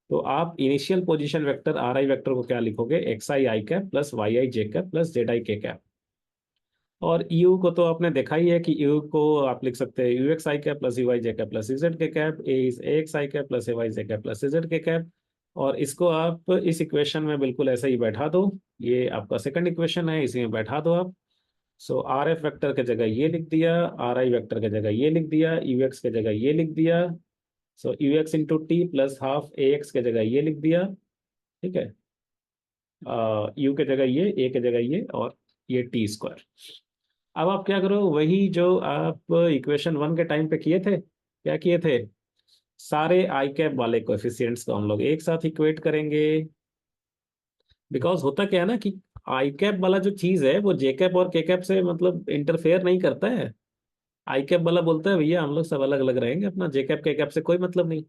तो आप initial position vector are I vector को क्या लिखोगे, x i i cap plus y i j cap plus z i k cap. और you को तो आपने देखा ही है कि यू को आप लिख सकते हैं U X I cap plus you Y J cap plus Z K cap, A is A x I cap plus A Y J cap plus Z K cap. और इसको आप इस इक्वेशन में बिल्कुल ऐसे ही बैठा दो, ये आपका सेकंड इक्वेशन है, इसी में बैठा दो आप। सो आर एफ वेक्टर के जगह ये लिख दिया, आर आई वेक्टर के जगह ये लिख दिया, यू एक्स के जगह ये लिख दिया। So you X into T plus half A x के जगह ये लिख दिया, ठीक है। यू के जगह ये, ए के जगह ये, और ये टी स्क्वायर। अब आप क्या करो, वही जो आप इक्वेशन वन के टाइम पे किए थे, क्या किए थे, सारे आई कैप वाले कोएफिशिएंट्स को हम लोग एक साथ इक्वेट करेंगे। बिकॉज होता क्या है ना कि आई कैप वाला जो चीज है वो जे कैप और के कैप से मतलब इंटरफेयर नहीं करता है। आई कैप वाला बोलता है भैया हम लोग सब अलग अलग रहेंगे, अपना जे कैप के कैप से कोई मतलब नहीं।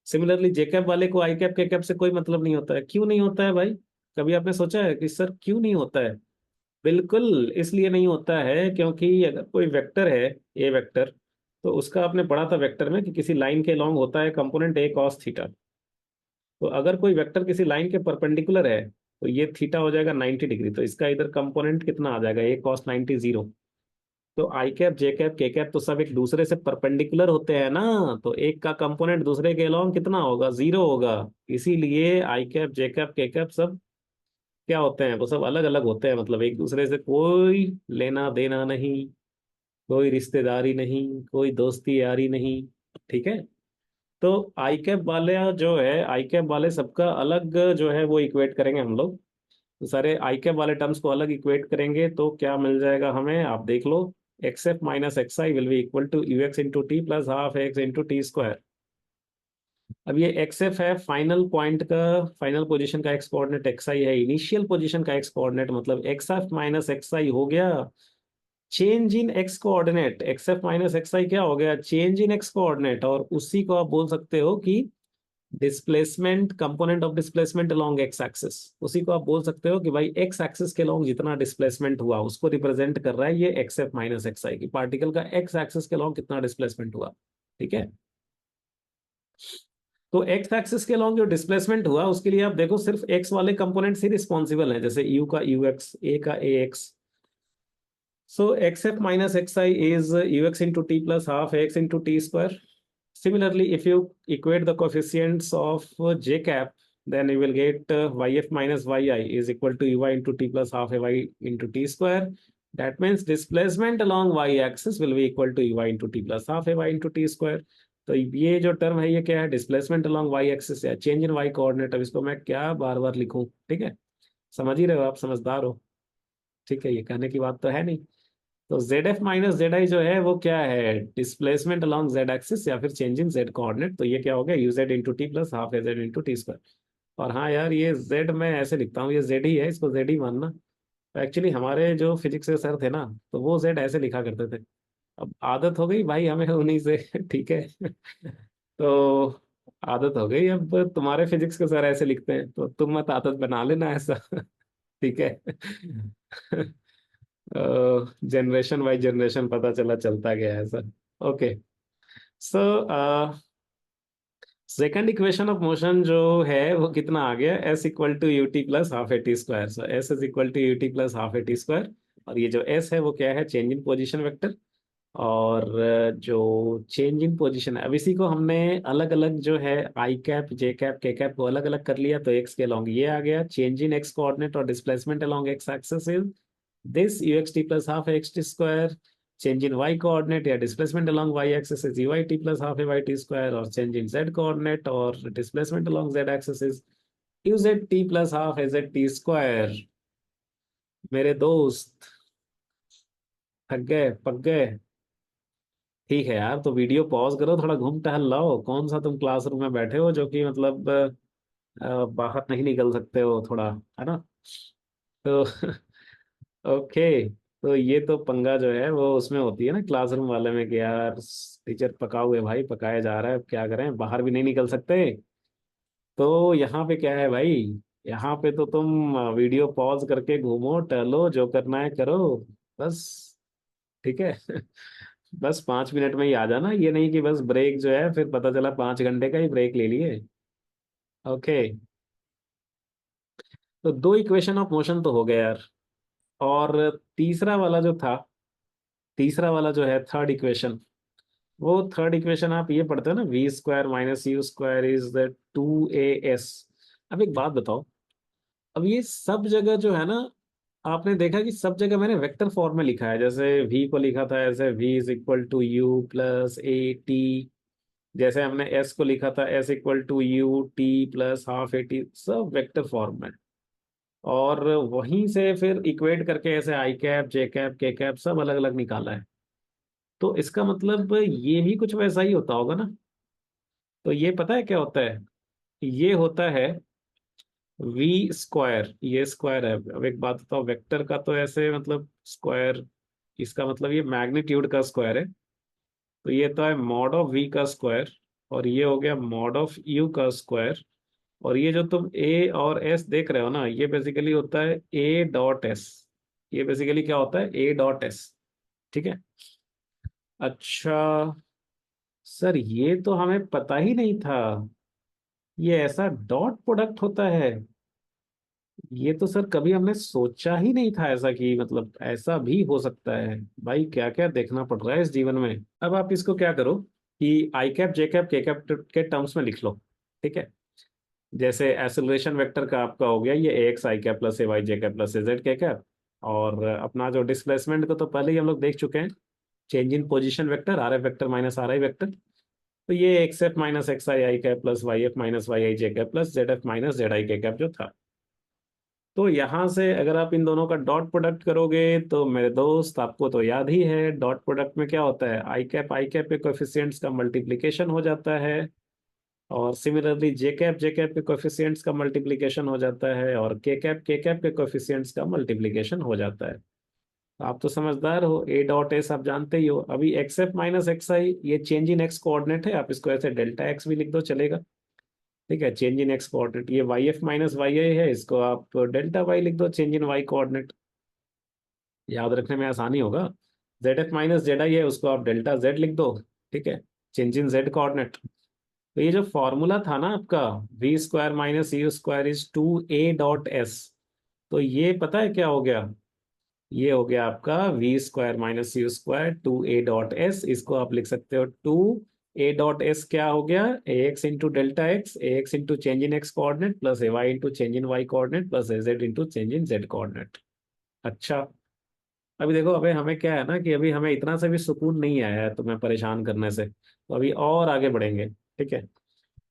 सिमिलरली जे कैप वाले को आई कैप के कैप से कोई मतलब नहीं होता है। क्यों नहीं होता है भाई, कभी आपने सोचा है कि सर क्यों नहीं होता है? बिल्कुल इसलिए नहीं होता है क्योंकि अगर कोई वेक्टर है, ए वेक्टर, तो उसका आपने पढ़ा था वेक्टर में कि किसी लाइन के लॉन्ग होता है कंपोनेंट ए कॉस थीटा। तो अगर कोई वेक्टर किसी लाइन के परपेंडिकुलर है तो ये थीटा हो जाएगा 90 डिग्री, तो इसका इधर कंपोनेंट कितना आ जाएगा, ए कॉस 90 जीरो। तो आई कैप जे कैप के कैप तो सब एक दूसरे से परपेंडिकुलर होते हैं ना, तो एक का कंपोनेंट दूसरे के लॉन्ग कितना होगा, जीरो होगा। इसीलिए आई कैप जे कैप के कैप सब क्या होते हैं, वो सब अलग अलग होते हैं, मतलब एक दूसरे से कोई लेना देना नहीं, कोई रिश्तेदारी नहीं, कोई दोस्ती यारी नहीं, ठीक है। तो आई कैप वाले जो है, आई कैप वाले सबका अलग जो है वो इक्वेट करेंगे हम लोग। तो सारे आई कैप वाले टर्म्स को अलग इक्वेट करेंगे तो क्या मिल जाएगा हमें, आप देख लो। X F minus x I will be equal to U X into T plus half X into T square. अब ये एक्स एफ है फाइनल पॉइंट का, फाइनल पोजीशन का एक्स कोऑर्डिनेट एक्स आई है इनिशियल पोजीशन का x coordinate, मतलब X F minus x I हो गया change in X coordinate. X F minus x I क्या हो गया, चेंज इन एक्स कोऑर्डिनेट। और उसी को आप बोल सकते हो कि displacement, component of displacement along X axis. उसी को आप बोल सकते हो कि भाई एक्स एक्सिस के लॉन्ग जितना डिस्प्लेसमेंट हुआ उसको रिप्रेजेंट कर रहा है ये एक्स एफ माइनस एक्स आई की, पार्टिकल का एक्स एक्सिस के लॉन्ग कितना डिस्प्लेसमेंट हुआ, ठीक है। तो एक्स एक्सिस के लॉन्ग जो डिस्प्लेसमेंट हुआ उसके लिए आप देखो सिर्फ एक्स वाले कंपोनेंट ही रिस्पॉन्सिबल है, जैसे यू का यू एक्स, ए का ए x. So xf minus xi is ux into t plus half x into t square. Similarly, if you equate the coefficients of j cap, then you will get yf minus yi is equal to uy into t plus half ay into t square. That means displacement along y-axis will be equal to uy into t plus half ay into t square. तो ये जो term है ये क्या है, displacement along Y axis या change in Y coordinate. अब इसको मैं क्या बार बार लिखूं, ठीक है। समझ ही रहे हो, आप समझदार हो, ठीक है, ये कहने की बात तो है नहीं। तो जेड एफ माइनस जेड आई जो है वो क्या है, डिस्प्लेसमेंट अलोंग जेड एक्सिस या फिर चेंज इन जेड कोऑर्डिनेट। तो ये क्या हो गया, you Z into T plus half A Z into T square. और हाँ यार ये जेड मैं ऐसे लिखता हूँ, ये जेड ही है, इसको जेड ही मानना। तो एक्चुअली हमारे जो फिजिक्स के सर थे ना तो वो जेड ऐसे लिखा करते थे। अब आदत हो गई भाई हमें उन्हीं से ठीक है तो आदत हो गई, अब तुम्हारे फिजिक्स के सर ऐसे लिखते हैं तो तुम मत आदत बना लेना ऐसा ठीक है जनरेशन बाई जनरेशन पता चला चलता गया है sir. Okay. So second equation of motion जो है वो कितना आ गया, s equal to u t plus half A T square. So S is equal to u t plus half A T square. और ये जो एस है वो क्या है, चेंज इन पोजिशन वेक्टर। और जो चेंज इन पोजीशन है, अब इसी को हमने अलग अलग जो है आई कैप जे कैप के कैप को अलग अलग कर लिया, तो एक्स के अलोंग ये आ गया, चेंज इन एक्स कोऑर्डिनेट और displacement along X axis is this U X T plus half X T square, change in Y coordinate या displacement along Y axis is U Y T plus half A Y T square, और change in Z coordinate और displacement along Z axis is U Z T plus half A Z T square. मेरे दोस्त थक गए पक गए? ठीक है यार, तो वीडियो पॉज करो, थोड़ा घूम टहल लाओ। कौन सा तुम क्लासरूम में बैठे हो जो कि मतलब बाहर नहीं निकल सकते हो थोड़ा, है ना? तो ओके। तो ये तो पंगा जो है वो उसमें होती है ना क्लासरूम वाले में, कि यार टीचर पकाओ है भाई, पकाया जा रहा है, अब क्या करें, बाहर भी नहीं निकल सकते। तो यहाँ पे क्या है भाई, यहाँ पे तो तुम वीडियो पॉज करके घूमो टहलो, जो करना है करो, बस। ठीक है। बस 5 मिनट में ही आ जाना, ये नहीं कि बस ब्रेक जो है फिर पता चला 5 घंटे का ही ब्रेक ले लिए। ओके। तो दो इक्वेशन ऑफ मोशन तो हो गया यार। और तीसरा वाला जो था, तीसरा वाला जो है थर्ड इक्वेशन, वो थर्ड इक्वेशन आप ये पढ़ते हो ना, v square minus u square is the 2as। अब एक बात बताओ, अब ये सब जगह जो है ना, आपने देखा कि सब जगह मैंने वेक्टर फॉर्म में लिखा है, जैसे v को लिखा था ऐसे v is equal to you plus A t, जैसे हमने s को लिखा था s equal to u t plus half A t, सब वेक्टर फॉर्म में। और वहीं से फिर इक्वेट करके ऐसे आई कैप जे कैप के कैप सब अलग अलग निकाला है। तो इसका मतलब ये भी कुछ वैसा ही होता होगा ना? तो ये पता है क्या होता है? ये होता है वी स्क्वायर, ये स्क्वायर है। अब एक बात बताओ, वेक्टर का तो ऐसे मतलब स्क्वायर, इसका मतलब ये मैग्नीट्यूड का स्क्वायर है। तो ये तो है मॉड ऑफ वी का स्क्वायर, और ये हो गया मॉड ऑफ यू का स्क्वायर। और ये जो तुम ए और एस देख रहे हो ना, ये बेसिकली होता है ए डॉट एस। ये बेसिकली क्या होता है, ए डॉट एस। ठीक है। अच्छा सर, ये तो हमें पता ही नहीं था, ये ऐसा डॉट प्रोडक्ट होता है। ये तो सर कभी हमने सोचा ही नहीं था ऐसा, कि मतलब ऐसा भी हो सकता है। भाई क्या क्या देखना पड़ रहा है इस जीवन में। अब आप इसको क्या करो कि आई कैप जे कैप के कैप के टर्म्स में लिख लो। ठीक है। जैसे एक्सेलरेशन वेक्टर का आपका हो गया ये एक्स आई कैप प्लस ए वाई जे कैप प्लस ए जेड के कैप। और अपना जो डिस्प्लेसमेंट को तो पहले ही हम लोग देख चुके हैं, change in position vector r F vector minus are I vector. तो ये x F minus x i i cap plus y f minus y i j cap plus z f minus z i k cap जो था। तो यहां से अगर आप इन दोनों का डॉट प्रोडक्ट करोगे, तो मेरे दोस्त आपको तो याद ही है डॉट प्रोडक्ट में क्या होता है, आई कैप के कोएफिशिएंट्स का मल्टीप्लिकेशन हो जाता है, और सिमिलरली जे कैप के कोएफिशिएंट्स का मल्टीप्लिकेशन हो जाता है, और के कैप के कोएफिशिएंट्स का मल्टीप्लिकेशन हो जाता है। तो आप तो समझदार हो, ए डॉट एस आप जानते ही हो। अभी एक्स एफ माइनस एक्स आई ये चेंज इन एक्स कोऑर्डिनेट है, आप इसको ऐसे डेल्टा एक्स भी लिख दो चलेगा। ठीक है, चेंज इन एक्स कोऑर्डिनेट। ये वाई एफ माइनस वाई आई है, इसको आप डेल्टा वाई लिख दो, चेंज इन वाई कोऑर्डिनेट, याद रखने में आसानी होगा। जेड एफ माइनस जेड आई है, उसको आप डेल्टा जेड लिख दो। ठीक है, चेंज इन जेड कोऑर्डिनेट। तो ये जो फॉर्मूला था ना आपका, v square minus u square is 2a dot s, तो ये पता है क्या हो गया, ये हो गया आपका v square minus u square 2a dot s. इसको आप लिख सकते हो 2a डॉट एस क्या हो गया, A X into delta X, A X into change in X coordinate plus A Y into change in Y coordinate plus A Z into change in Z coordinate. अच्छा, अभी देखो, अबे हमें क्या है ना कि अभी हमें इतना से भी सुकून नहीं आया है तुम्हें परेशान करने से, तो अभी और आगे बढ़ेंगे। ठीक है।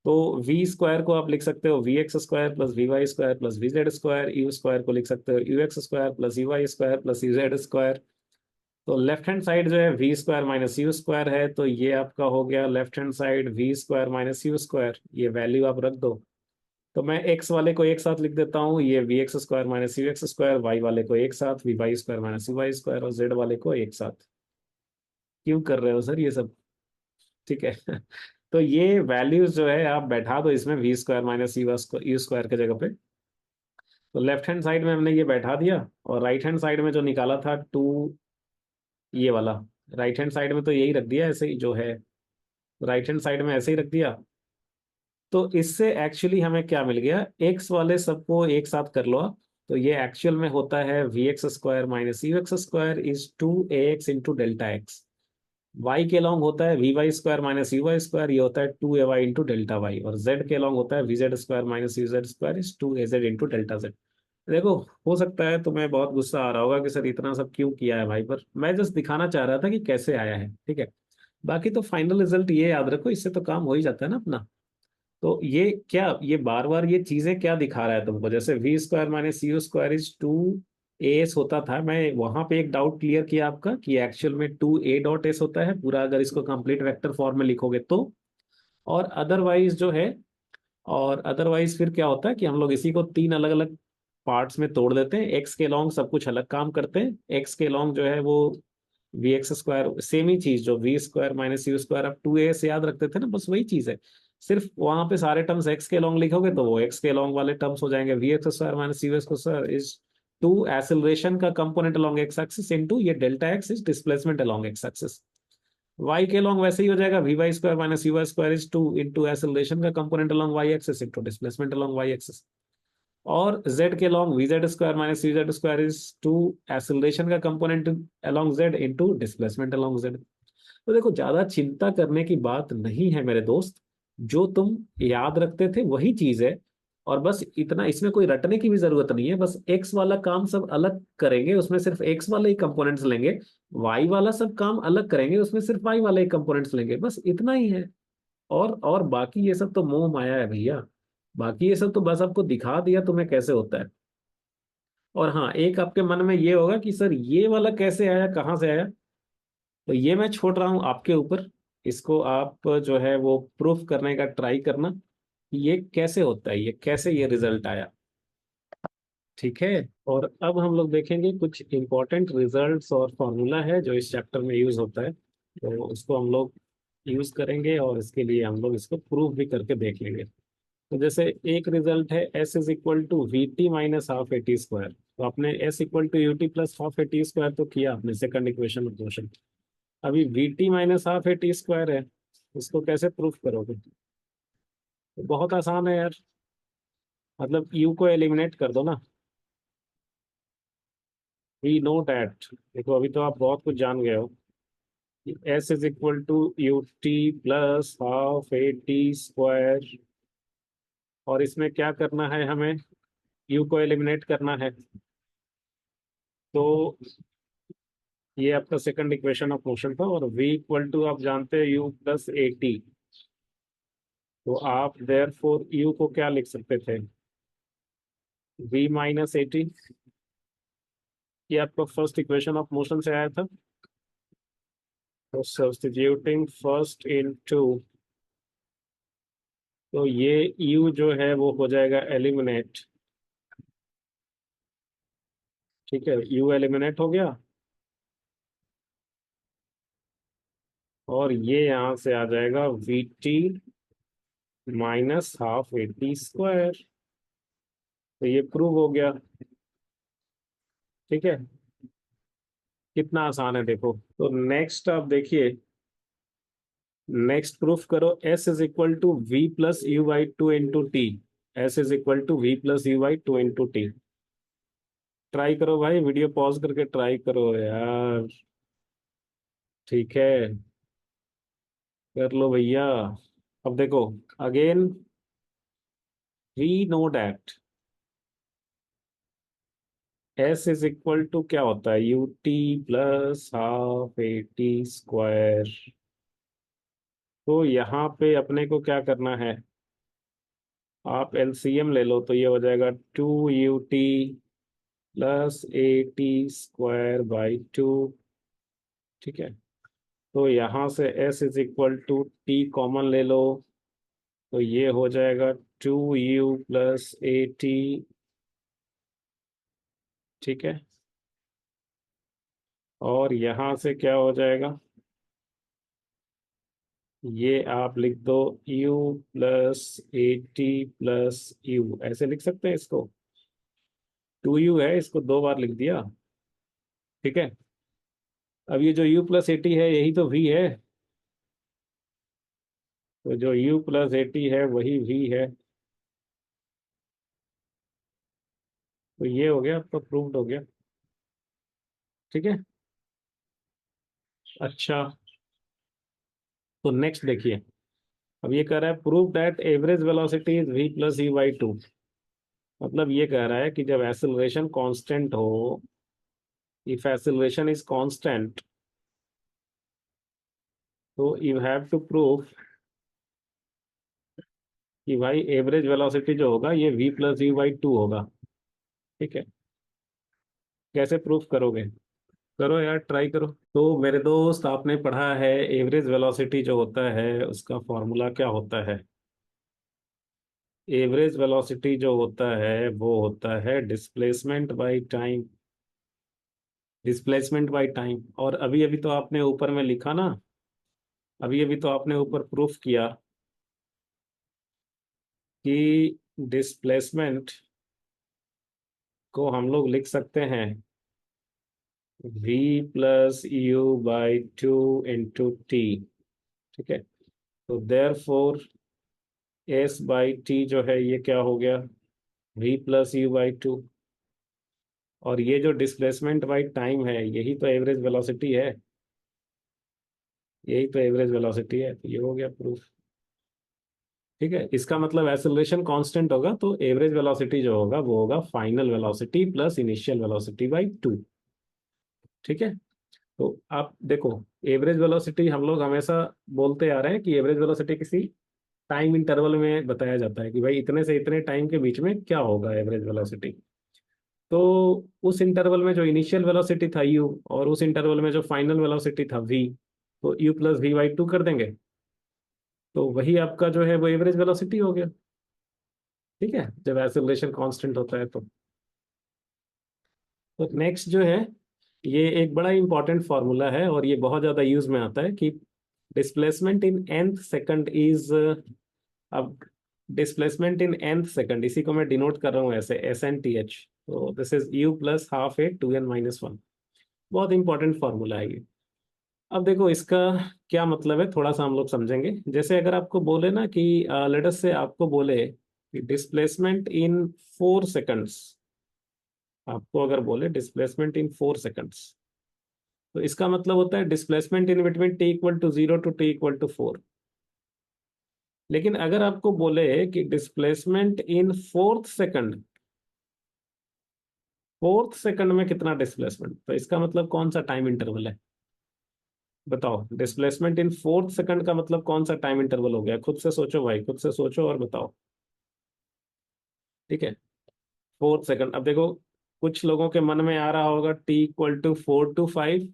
तो वी स्क्वायर को आप लिख सकते हो we x square plus we Y square plus V Z square, u square को लिख सकते हो u x square plus you Y square plus u Z square. तो लेफ्ट हैंड साइड जो है v square minus u square है, तो ये आपका हो गया left hand side v square minus u square, ये वैल्यू आप रख दो। तो मैं एक्स वाले को एक साथ लिख देता हूँ, ये we x square minus you x square, y वाले को एक साथ v Y square minus you Y square, और जेड वाले को एक साथ। क्यों कर रहे हो सर ये सब? ठीक है। तो ये वैल्यूज जो है आप बैठा दो इसमें, v square minus u square के जगह पे। तो लेफ्ट हैंड साइड में हमने ये बैठा दिया, और राइट हैंड साइड में जो निकाला था टू, ये वाला राइट हैंड साइड में तो यही रख दिया ऐसे ही जो है, राइट हैंड साइड में ऐसे ही रख दिया। तो इससे एक्चुअली हमें क्या मिल गया, एक्स वाले सबको एक साथ कर लो आप। तो ये एक्चुअल में होता है v x square minus you x square is 2ax into delta x. Y के लॉन्ग होता है we Y square minus you Y square, ये होता है 2ay इंटू डेल्टा वाई। और जेड के लॉन्ग होता है v Z square minus you Z square is 2az into delta z. देखो, हो सकता है तुम्हें बहुत गुस्सा आ रहा होगा कि सर इतना सब क्यों किया है भाई, पर मैं जस्ट दिखाना चाह रहा था कि कैसे आया है, ठीक है। बाकी तो फाइनल रिजल्ट ये याद रखो, इससे तो काम हो ही जाता है ना अपना। तो ये क्या, ये बार बार ये चीजें क्या दिखा रहा है तुमको, जैसे v square minus u square is 2as होता था, मैं वहां पे एक डाउट क्लियर किया आपका कि एक्चुअल में 2a डॉट s होता है पूरा, अगर इसको कंप्लीट वेक्टर फॉर्म में लिखोगे तो। और अदरवाइज जो है, और अदरवाइज फिर क्या होता है कि हम लोग इसी को तीन अलग अलग पार्ट्स में तोड़ देते हैं, एक्स के लॉन्ग सब कुछ अलग काम करते हैं। एक्स के लॉन्ग जो है वो वी एक्स स्क्वायर, सेम ही चीज जो v square minus u square आप 2a से याद रखते थे ना, बस वही चीज है। सिर्फ वहां पे सारे टर्म्स एक्स के लॉन्ग लिखोगे तो वो एक्स के लॉन्ग वाले टर्म्स हो जाएंगे, V x square minus you x square is two acceleration का component along X axis into ये delta X is displacement along X axis. Y के लॉन्ग वैसे ही हो जाएगा V Y square minus you Y square is two into acceleration का component along Y axis into displacement along Y axis. और z के along V Z square minus you Z square is two acceleration का component along z into displacement along z। तो देखो, ज्यादा चिंता करने की बात नहीं है मेरे दोस्त, जो तुम याद रखते थे वही चीज है। और बस इतना, इसमें कोई रटने की भी जरूरत नहीं है, बस एक्स वाला काम सब अलग करेंगे, उसमें सिर्फ एक्स वाले ही कंपोनेंट्स लेंगे। वाई वाला सब काम अलग करेंगे, उसमें सिर्फ वाई वाले ही कंपोनेंट्स लेंगे, बस इतना ही है। और बाकी ये सब तो मोह माया है भैया। बाकी ये सब तो बस आपको दिखा दिया तुम्हें कैसे होता है। और हाँ, एक आपके मन में ये होगा कि सर ये वाला कैसे आया, कहाँ से आया, तो ये मैं छोड़ रहा हूँ आपके ऊपर। इसको आप जो है वो प्रूफ करने का ट्राई करना कि ये कैसे होता है, ये कैसे ये रिजल्ट आया। ठीक है। और अब हम लोग देखेंगे कुछ इंपॉर्टेंट रिजल्ट्स और फॉर्मूला है जो इस चैप्टर में यूज होता है, तो उसको हम लोग यूज करेंगे और इसके लिए हम लोग इसको प्रूफ भी करके देख लेंगे। तो जैसे एक रिजल्ट है s is equal to v t minus half A T square, तो आपने s equal to u t plus half A T square तो किया आपने सेकंड इक्वेशन ऑफ मोशन। अभी v t minus half A T square है, इसको कैसे proof करोगे? तो बहुत आसान है यार, मतलब यू को एलिमिनेट कर दो ना। वी नो डैट, देखो अभी तो आप बहुत कुछ जान गए हो। S is equal to u t plus half A T square, और इसमें क्या करना है हमें, यू को एलिमिनेट करना है। तो ये आपका सेकंड इक्वेशन ऑफ मोशन था, और v इक्वल टू आप जानते हैं u प्लस ए टी। तो आप देयर फोर u को क्या लिख सकते थे, v माइनस ए टी। ये आपका फर्स्ट इक्वेशन ऑफ मोशन से आया था। तो सब्स्टिट्यूटिंग फर्स्ट इन टू, तो ये u जो है वो हो जाएगा एलिमिनेट। ठीक है, u एलिमिनेट हो गया, और ये यहाँ से आ जाएगा we t minus half A T square. तो ये प्रूव हो गया। ठीक है, कितना आसान है देखो। तो नेक्स्ट आप देखिए, नेक्स्ट प्रूफ करो s is equal to v plus u by two into t. S is equal to v plus u by two into t. Try करो भाई, वीडियो पॉज करके ट्राई करो यार। ठीक है, कर लो भैया। अब देखो, again we know that s is equal to क्या होता है, u t plus half A T square. तो यहाँ पे अपने को क्या करना है, आप एलसीएम ले लो, तो ये हो जाएगा 2ut plus A T square by two. ठीक है, तो यहाँ से s is equal to t common ले लो, तो ये हो जाएगा 2u प्लस ए टी। ठीक है, और यहाँ से क्या हो जाएगा, ये आप लिख दो u plus A T plus you, ऐसे लिख सकते हैं इसको। 2u है, इसको दो बार लिख दिया। ठीक है, अब ये जो u प्लस ए टी है यही तो v है, तो जो u प्लस ए टी है वही v है। तो ये हो गया आपका, प्रूव्ड हो गया। ठीक है, अच्छा, तो नेक्स्ट देखिए, अब ये कह रहा है prove that average velocity is v plus u by to. मतलब ये कह रहा है कि जब एक्सेलरेशन कांस्टेंट हो, इफ एक्सेलरेशन इज कांस्टेंट, तो यू हैव टू प्रूव कि भाई एवरेज वेलोसिटी जो होगा ये v plus u by to होगा। ठीक है, कैसे प्रूफ करोगे? करो यार, ट्राई करो। तो मेरे दोस्त, आपने पढ़ा है एवरेज वेलोसिटी जो होता है उसका फॉर्मूला क्या होता है? एवरेज वेलोसिटी जो होता है वो होता है displacement by time. Displacement by time. और अभी अभी तो आपने ऊपर में लिखा ना, अभी अभी तो आपने ऊपर प्रूफ किया कि डिस्प्लेसमेंट को हम लोग लिख सकते हैं v plus u by two into t. ठीक है, तो therefore s by t जो है ये क्या हो गया? v plus u by two. और ये जो डिस्प्लेसमेंट बाई टाइम है यही तो एवरेज वेलोसिटी है, यही तो एवरेज वेलोसिटी है। तो ये हो गया प्रूफ। ठीक है, इसका मतलब एक्सेलरेशन कांस्टेंट होगा तो एवरेज वेलोसिटी जो होगा वो होगा final velocity plus initial velocity by two. ठीक है, तो आप देखो, एवरेज वेलोसिटी हम लोग हमेशा बोलते आ रहे हैं कि एवरेज वेलोसिटी किसी टाइम इंटरवल में बताया जाता है कि भाई इतने से इतने टाइम के बीच में क्या होगा एवरेज वेलोसिटी। तो उस इंटरवल में जो इनिशियल वेलोसिटी था यू, और उस इंटरवल में जो फाइनल वेलोसिटी था वी, तो u plus v by two कर देंगे, तो वही आपका जो है वो एवरेज वेलोसिटी हो गया। ठीक है, जब एक्सेलरेशन कांस्टेंट होता है तो नेक्स्ट जो है, ये एक बड़ा इंपॉर्टेंट फार्मूला है और ये बहुत ज्यादा यूज में आता है कि displacement in nth second is, अब डिस्प्लेसमेंट इन nth सेकंड इसी को मैं डिनोट कर रहा हूँ ऐसे SNTH। तो this is u plus half a two n minus one. बहुत इंपॉर्टेंट फार्मूला है ये। अब देखो इसका क्या मतलब है, थोड़ा सा हम लोग समझेंगे। जैसे अगर आपको बोले ना कि लेट अस से आपको बोले कि डिस्प्लेसमेंट इन 4 सेकंड्स, आपको अगर बोले डिस्प्लेसमेंट इन 4 सेकंड्स, तो इसका मतलब होता है displacement in between t equal to zero to t equal to four. लेकिन अगर आपको बोले कि displacement in fourth second, fourth second में कितना डिस्प्लेसमेंट, तो इसका मतलब कौन सा टाइम इंटरवल है? बताओ, डिस्प्लेसमेंट इन फोर्थ सेकंड का मतलब कौन सा टाइम इंटरवल हो गया? खुद से सोचो भाई, खुद से सोचो और बताओ। ठीक है, फोर्थ सेकंड। अब देखो, कुछ लोगों के मन में आ रहा होगा t equal to four to five,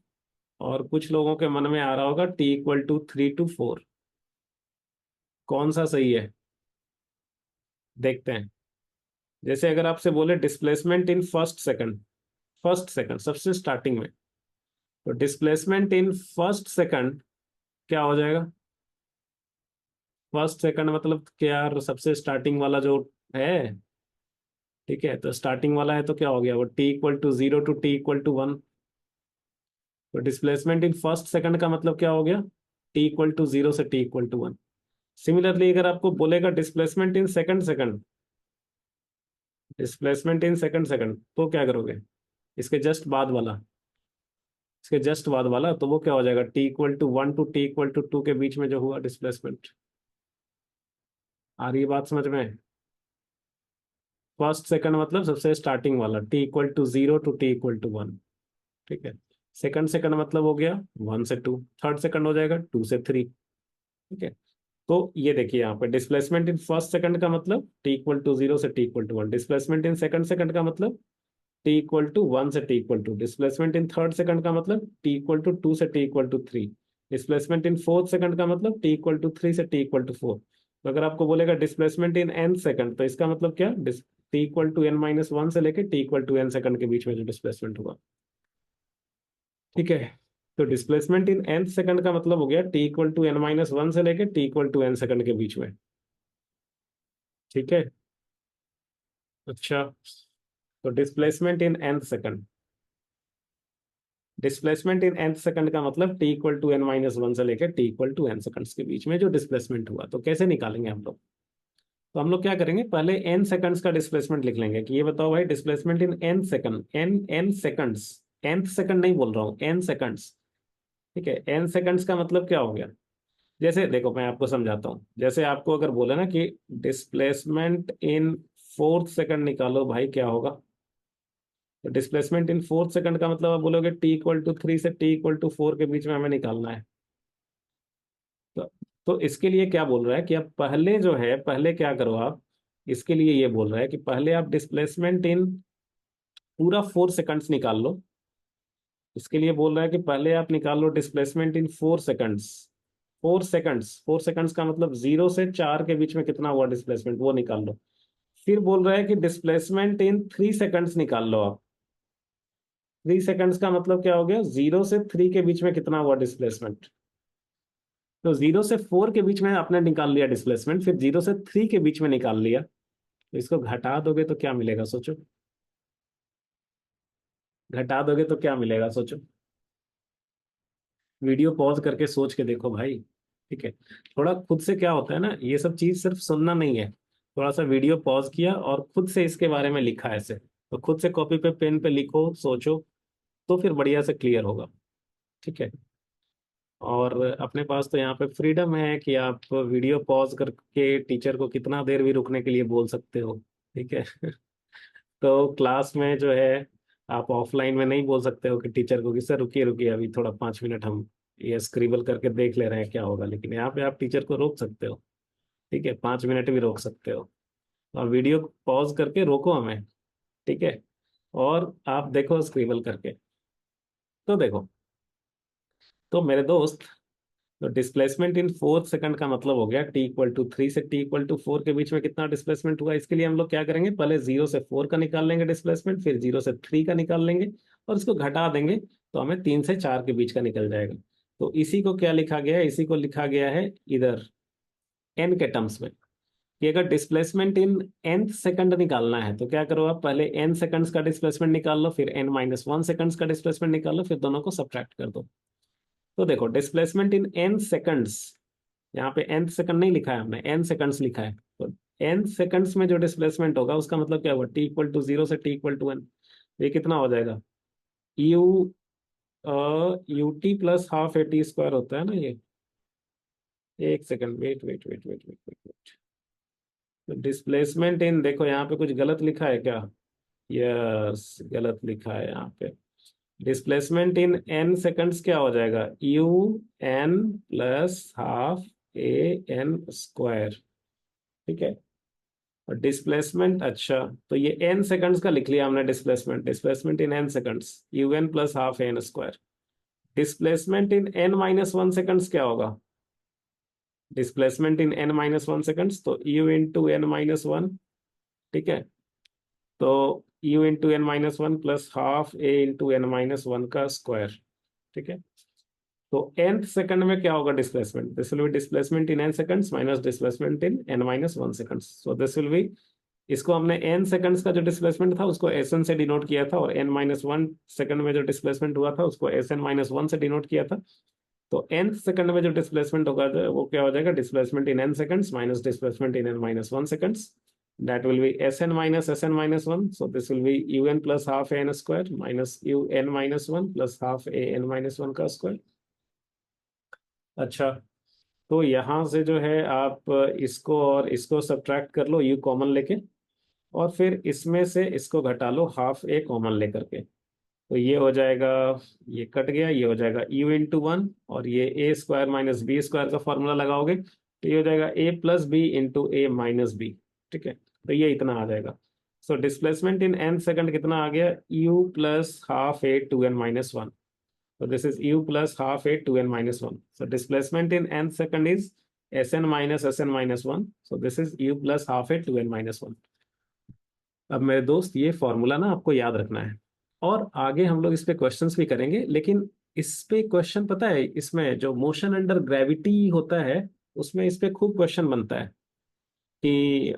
और कुछ लोगों के मन में आ रहा होगा t equal to three to four. कौन सा सही है? देखते हैं। जैसे अगर आपसे बोले displacement in first second, first second सबसे स्टार्टिंग में, तो डिस्प्लेसमेंट इन फर्स्ट सेकंड क्या हो जाएगा? फर्स्ट सेकंड मतलब क्या यार, सबसे स्टार्टिंग वाला जो है। ठीक है, तो स्टार्टिंग वाला है तो क्या हो गया वो, t equal to zero to t equal to one. तो डिस्प्लेसमेंट इन फर्स्ट सेकंड का मतलब क्या हो गया? टी इक्वल टू जीरो से t equal to one. Similarly अगर आपको बोलेगा displacement in second second, displacement in second second, तो क्या करोगे? इसके जस्ट बाद वाला, इसके जस्ट बाद वाला, तो वो क्या हो जाएगा? T equal to one to t equal to two के बीच में जो हुआ डिस्प्लेसमेंट। आ रही है बात समझ में? फर्स्ट सेकंड मतलब सबसे स्टार्टिंग वाला, t equal to zero to t equal to one. ठीक है, सेकंड सेकंड मतलब हो गया वन से टू, थर्ड सेकंड हो जाएगा टू से थ्री। ठीक है, तो ये देखिए यहाँ पे डिस्प्लेसमेंट इन फर्स्ट सेकंड का मतलब टी इक्वल टू जीरो से t equal to one, displacement in second second का मतलब टी इक्वल टू वन से t equal to, displacement in third second का मतलब टी इक्वल टू टू से t equal to three, displacement in fourth second का मतलब t equal to three से t equal to four. तो अगर आपको बोलेगा डिस्प्लेसमेंट इन एन सेकंड, तो इसका मतलब क्या? T equal to n minus one से लेके t equal to n second के बीच में जो डिस्प्लेसमेंट हुआ। ठीक है, तो डिस्प्लेसमेंट इन एन सेकंड का मतलब हो गया t equal to n minus one से लेके t equal to n second के बीच में। ठीक है, अच्छा, तो displacement in nth second, displacement in nth second का मतलब t equal to n minus one से लेकर t equal to n seconds के बीच में जो डिस्प्लेसमेंट हुआ, तो कैसे निकालेंगे हम लोग? तो हम लोग क्या करेंगे, पहले एन सेकंड्स का डिस्प्लेसमेंट लिख लेंगे कि ये बताओ भाई displacement in n second, n seconds, nth second नहीं बोल रहा हूँ, एन सेकंड्स। ठीक है, एन सेकंड्स का मतलब क्या हो गया? जैसे देखो मैं आपको समझाता हूँ, जैसे आपको अगर बोले ना कि डिस्प्लेसमेंट इन फोर्थ सेकंड निकालो भाई, क्या होगा? तो डिस्प्लेसमेंट इन फोर्थ सेकंड का मतलब आप बोलोगे t = 3 से t = 4 के बीच में हमें निकालना है। तो, तो इसके लिए क्या बोल रहा है कि आप पहले जो है, पहले क्या करो आप, इसके लिए ये बोल रहा है कि पहले आप डिस्प्लेसमेंट इन पूरा 4 सेकंड्स निकाल लो। इसके लिए बोल रहा है कि पहले आप निकाल लो displacement in 4 seconds. 4 seconds, 4 seconds का मतलब 0 से 4 के बीच में कितना हुआ डिस्प्लेसमेंट, वो निकाल लो। फिर बोल रहा है कि डिस्प्लेसमेंट इन 3 सेकंड्स निकाल लो आप। 3 सेकंड्स का मतलब क्या हो गया, 0 से 3 के बीच में कितना हुआ डिस्प्लेसमेंट। तो 0 से 4 के बीच में आपने निकाल लिया डिस्प्लेसमेंट, फिर 0 से 3 के बीच में निकाल लिया। तो इसको घटा दोगे तो क्या मिलेगा सोचो, घटा दोगे तो क्या मिलेगा सोचो। वीडियो पॉज करके सोच के देखो भाई, ठीक है? थोड़ा खुद से, क्या होता है ना, ये सब चीज सिर्फ सुनना नहीं है, थोड़ा सा वीडियो पॉज किया और खुद से इसके बारे में लिखा ऐसे, तो खुद से कॉपी पे पेन पे लिखो, सोचो, तो फिर बढ़िया से क्लियर होगा। ठीक है? और अपने पास तो यहाँ पे फ्रीडम है कि आप वीडियो पॉज करके टीचर को कितना देर भी रुकने के लिए बोल सकते हो। ठीक है? तो क्लास में जो है, आप ऑफलाइन में नहीं बोल सकते हो कि टीचर को कि सर रुकिए रुकिए अभी थोड़ा 5 मिनट हम ये स्क्रिबल करके देख ले रहे हैं क्या होगा, लेकिन यहाँ पे आप टीचर को रोक सकते हो। ठीक है? 5 मिनट भी रोक सकते हो। और वीडियो पॉज करके रोको हमें। ठीक है? और आप देखो स्क्रिबल करके। तो देखो, तो मेरे दोस्त, तो डिस्प्लेसमेंट इन 4 सेकंड का मतलब हो गया t = 3 से t = 4 के बीच में कितना डिस्प्लेसमेंट हुआ। इसके लिए हम लोग क्या करेंगे, पहले 0 से 4 का निकाल लेंगे डिस्प्लेसमेंट, फिर 0 से 3 का निकाल लेंगे, और इसको घटा देंगे तो हमें 3 से 4 के बीच का निकल जाएगा। तो इसी को क्या लिखा गया है, इसी को लिखा गया है इधर एन के टर्म्स में, कि अगर डिस्प्लेसमेंट इन nth सेकंड निकालना है तो क्या करो आप, पहले n सेकंड्स का डिस्प्लेसमेंट निकाल लो, फिर n-1 सेकंड्स का डिस्प्लेसमेंट निकाल लो, फिर दोनों को सब्ट्रैक्ट कर दो। तो देखो डिस्प्लेसमेंट इन n सेकंड्स, यहाँ पे nth सेकंड नहीं लिखा है हमने, n सेकंड्स लिखा है। तो n सेकंड्स में जो डिस्प्लेसमेंट होगा उसका मतलब क्या हुआ, t = 0 से t = 1। ये कितना हो जाएगा, u ut+12 at² होता है ना ये। एक second, wait wait wait wait wait wait wait. तो डिस्प्लेसमेंट इन, देखो यहाँ पे कुछ गलत लिखा है क्या? यस, गलत लिखा है यहाँ पे। डिस्प्लेसमेंट इन n सेकंड्स क्या हो जाएगा, un+12 a n²। ठीक है? और डिस्प्लेसमेंट, अच्छा, तो ये n सेकंड्स का लिख लिया हमने displacement, displacement in n seconds un+12 a n²। Displacement in n-1 seconds क्या होगा, डिस्प्लेसमेंट इन n-1 सेकंड्स, तो u × n-1। ठीक है? तो u × n-1 + ½ a × n-1 का स्क्वायर। ठीक है? तो nth सेकंड में क्या होगा displacement, this will be displacement in n seconds minus displacement in n-1 seconds, so this will be, इसको हमने n सेकंड्स का जो डिस्प्लेसमेंट था उसको Sn से डिनोट किया था, और n-1 सेकंड में जो डिस्प्लेसमेंट हुआ था उसको Sn-1 से डिनोट किया था। तो nth सेकंड में जो डिस्प्लेसमेंट होगा वो क्या हो जाएगा, displacement in n seconds minus displacement in n-1 seconds, that will be Sn minus Sn-1, so this will be un+12 a n² minus un-1 plus ½ a n-1 का स्क्वायर। अच्छा, तो यहाँ से जो है आप इसको और इसको सब्ट्रैक्ट कर लो u कॉमन लेके, और फिर इसमें से इसको घटा लो ½ a कॉमन लेकर के। तो ये हो जाएगा, ये कट गया, ये हो जाएगा u × 1, और ये a² - b² का फॉर्मूला लगाओगे तो ये हो जाएगा a+b × a-b। ठीक है? तो ये इतना आ जाएगा। So displacement in n second कितना आ गया, u+½ a/2n-1। So this is u+½ a/2n-1. So displacement in n second is Sn minus Sn-1. So this is u+½ a/2n-1। अब मेरे दोस्त ये फॉर्मूला ना आपको याद रखना है, और आगे हम लोग इस पे क्वेश्चंस भी करेंगे, लेकिन इस पे क्वेश्चन पता है, इसमें जो मोशन अंडर ग्रेविटी होता है उसमें इस पे खूब क्वेश्चन बनता है कि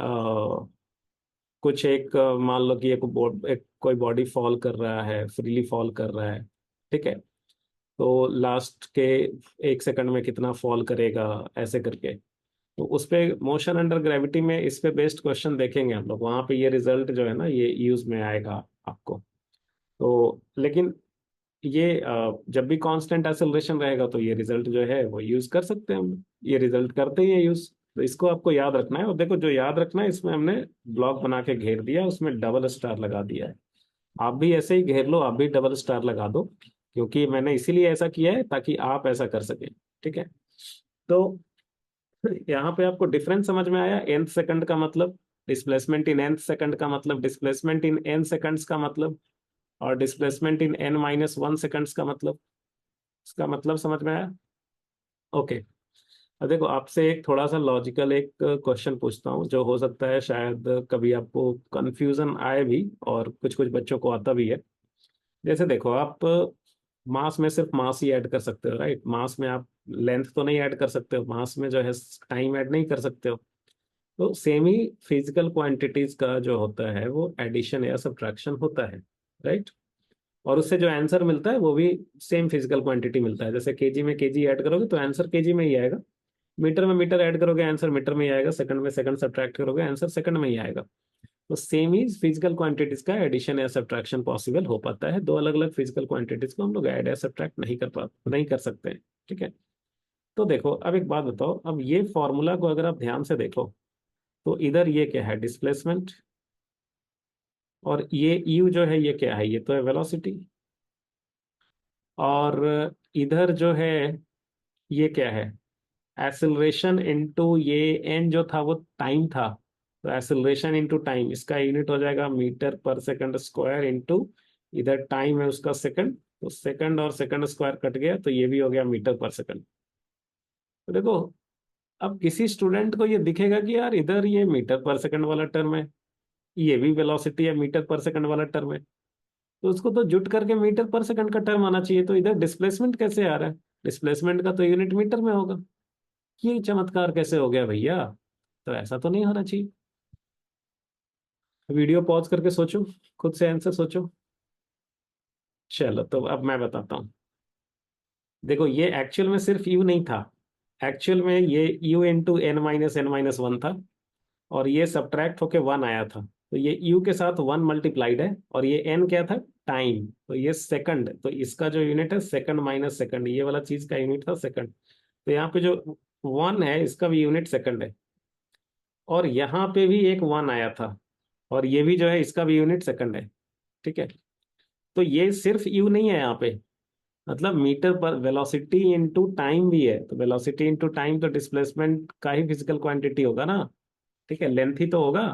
कुछ एक मान लो कि एक कोई बॉडी फॉल कर रहा है, फ्रीली फॉल कर रहा है। ठीक है? तो लास्ट के 1 सेकंड में कितना फॉल करेगा, ऐसे करके। तो उस पे मोशन अंडर ग्रेविटी में इस पे बेस्ड क्वेश्चन देखेंगे हम लोग, वहां पे ये रिजल्ट जो है ना ये यूज में आएगा आपको। तो लेकिन ये जब भी कांस्टेंट एक्सेलरेशन रहेगा तो ये रिजल्ट जो है वो यूज कर सकते हैं हम, ये रिजल्ट करते ही है यूज। तो इसको आपको याद रखना है, और देखो जो याद रखना है इसमें हमने ब्लॉक बना के घेर दिया, उसमें डबल स्टार लगा दिया है। आप भी ऐसे ही घेर लो, आप भी डबल स्टार लगा दो, क्योंकि मैंने इसीलिए ऐसा किया है ताकि आप ऐसा कर सकें। ठीक है, तो यहाँ पे आपको डिफरेंस समझ में आया? nth सेकंड का मतलब डिस्प्लेसमेंट इन nth सेकंड का मतलब डिस्प्लेसमेंट इन n सेकंड्स का मतलब, और डिस्प्लेसमेंट इन n-1 सेकंड्स का मतलब, इसका मतलब समझ में आया? ओके। अब देखो आपसे एक थोड़ा सा लॉजिकल एक क्वेश्चन पूछता हूँ, जो हो सकता है शायद कभी आपको कंफ्यूजन आए भी, और कुछ कुछ बच्चों को आता भी है। जैसे देखो आप मास में सिर्फ मास ही ऐड कर सकते हो, राइट? मास में आप लेंथ तो नहीं ऐड कर सकते हो, मास में जो है टाइम ऐड नहीं कर सकते हो। तो सेम ही फिजिकल क्वांटिटीज का जो होता है वो एडिशन या सब्ट्रैक्शन होता है, राइट? और उससे जो आंसर मिलता है वो भी सेम फिजिकल क्वांटिटी मिलता है। जैसे केजी में केजी ऐड करोगे तो आंसर केजी में ही आएगा, मीटर में मीटर ऐड करोगे आंसर मीटर में ही आएगा, सेकंड में सेकंड सब्ट्रैक्ट करोगे आंसर सेकंड में ही आएगा। तो सेम ही फिजिकल क्वांटिटीज का एडिशन या सब्ट्रैक्शन पॉसिबल हो पाता है, दो अलग अलग फिजिकल क्वांटिटीज को हम लोग ऐड या सब्ट्रैक्ट नहीं कर सकते हैं। ठीक है, तो देखो अब एक बात बताओ, अब ये फॉर्मूला को अगर आप ध्यान से देखो तो इधर ये क्या है? डिस्प्लेसमेंट। और ये यू जो है ये क्या है? ये तो है वेलोसिटी। और इधर जो है ये क्या है? एक्सेलरेशन इनटू ये एन जो था वो टाइम था। तो एक्सेलरेशन इनटू टाइम, इसका यूनिट हो जाएगा मीटर पर सेकंड स्क्वायर इनटू, इधर टाइम है उसका सेकंड, तो सेकंड और सेकंड स्क्वायर कट गया तो ये भी हो गया मीटर पर सेकंड। तो देखो अब किसी स्टूडेंट को ये दिखेगा कि यार इधर ये मीटर पर सेकंड वाला टर्म है, ये भी वेलोसिटी है मीटर पर सेकंड वाला टर्म है, तो उसको तो जुट करके मीटर पर सेकंड का टर्म आना चाहिए, तो इधर डिस्प्लेसमेंट कैसे आ रहा है? डिस्प्लेसमेंट का तो यूनिट मीटर में होगा। ये चमत्कार कैसे हो गया भैया? तो ऐसा तो नहीं होना चाहिए। वीडियो पॉज करके सोचो, खुद से आंसर सोचो। चलो तो अब मैं बताता हूँ। देखो ये एक्चुअल में सिर्फ यू नहीं था, एक्चुअल में ये यू इंटू n-1 था, और ये सब्ट्रैक्ट होके 1 आया था, तो ये यू के साथ 1 मल्टीप्लाइड है, और ये n क्या था? टाइम। तो ये सेकंड, तो इसका जो यूनिट है सेकंड माइनस सेकंड, ये वाला चीज का यूनिट था सेकंड। तो यहाँ पे जो 1 है इसका भी यूनिट सेकंड है, और यहाँ पे भी एक 1 आया था, और ये भी जो है इसका भी यूनिट सेकंड है। ठीक है, तो ये सिर्फ यू नहीं है यहाँ पे, मतलब मीटर पर वेलोसिटी इनटू टाइम भी है, तो वेलोसिटी इनटू टाइम तो डिस्प्लेसमेंट का ही फिजिकल क्वांटिटी होगा ना। ठीक है, लेंथ ही तो होगा,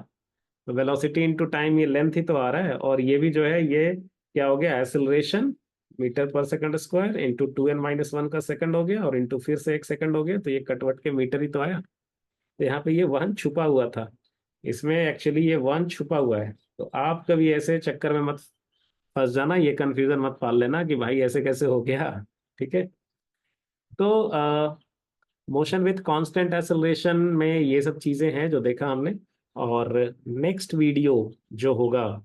तो वेलोसिटी इनटू टाइम ये लेंथ ही तो आ रहा है, और ये भी जो है ये क्या हो गया? एक्सेलरेशन मीटर पर सेकंड स्क्वायर इंटू 2n-1 का सेकंड हो गया, और इंटू फिर से एक सेकंड हो गया, तो ये कटवट के मीटर ही तो आया। तो यहाँ पे ये 1 छुपा हुआ था, इसमें एक्चुअली ये 1 छुपा हुआ है। तो आप कभी ऐसे चक्कर में मत फंस जाना, ये कंफ्यूजन मत पाल लेना कि भाई ऐसे कैसे हो गया। ठीक है, तो मोशन विथ कांस्टेंट एक्सेलरेशन में ये सब चीजें हैं जो देखा हमने। और नेक्स्ट वीडियो जो होगा,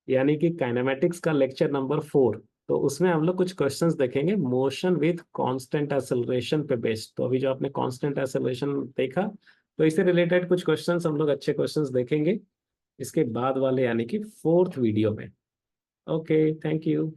यानी कि काइनेमेटिक्स का लेक्चर नंबर 4, तो उसमें हम लोग कुछ क्वेश्चंस देखेंगे मोशन विथ कांस्टेंट एक्सेलरेशन पे बेस्ड। तो अभी जो आपने कांस्टेंट एक्सेलरेशन देखा, तो इससे रिलेटेड कुछ क्वेश्चंस हम लोग अच्छे क्वेश्चंस देखेंगे इसके बाद वाले, यानी कि 4th वीडियो में। Okay, thank you.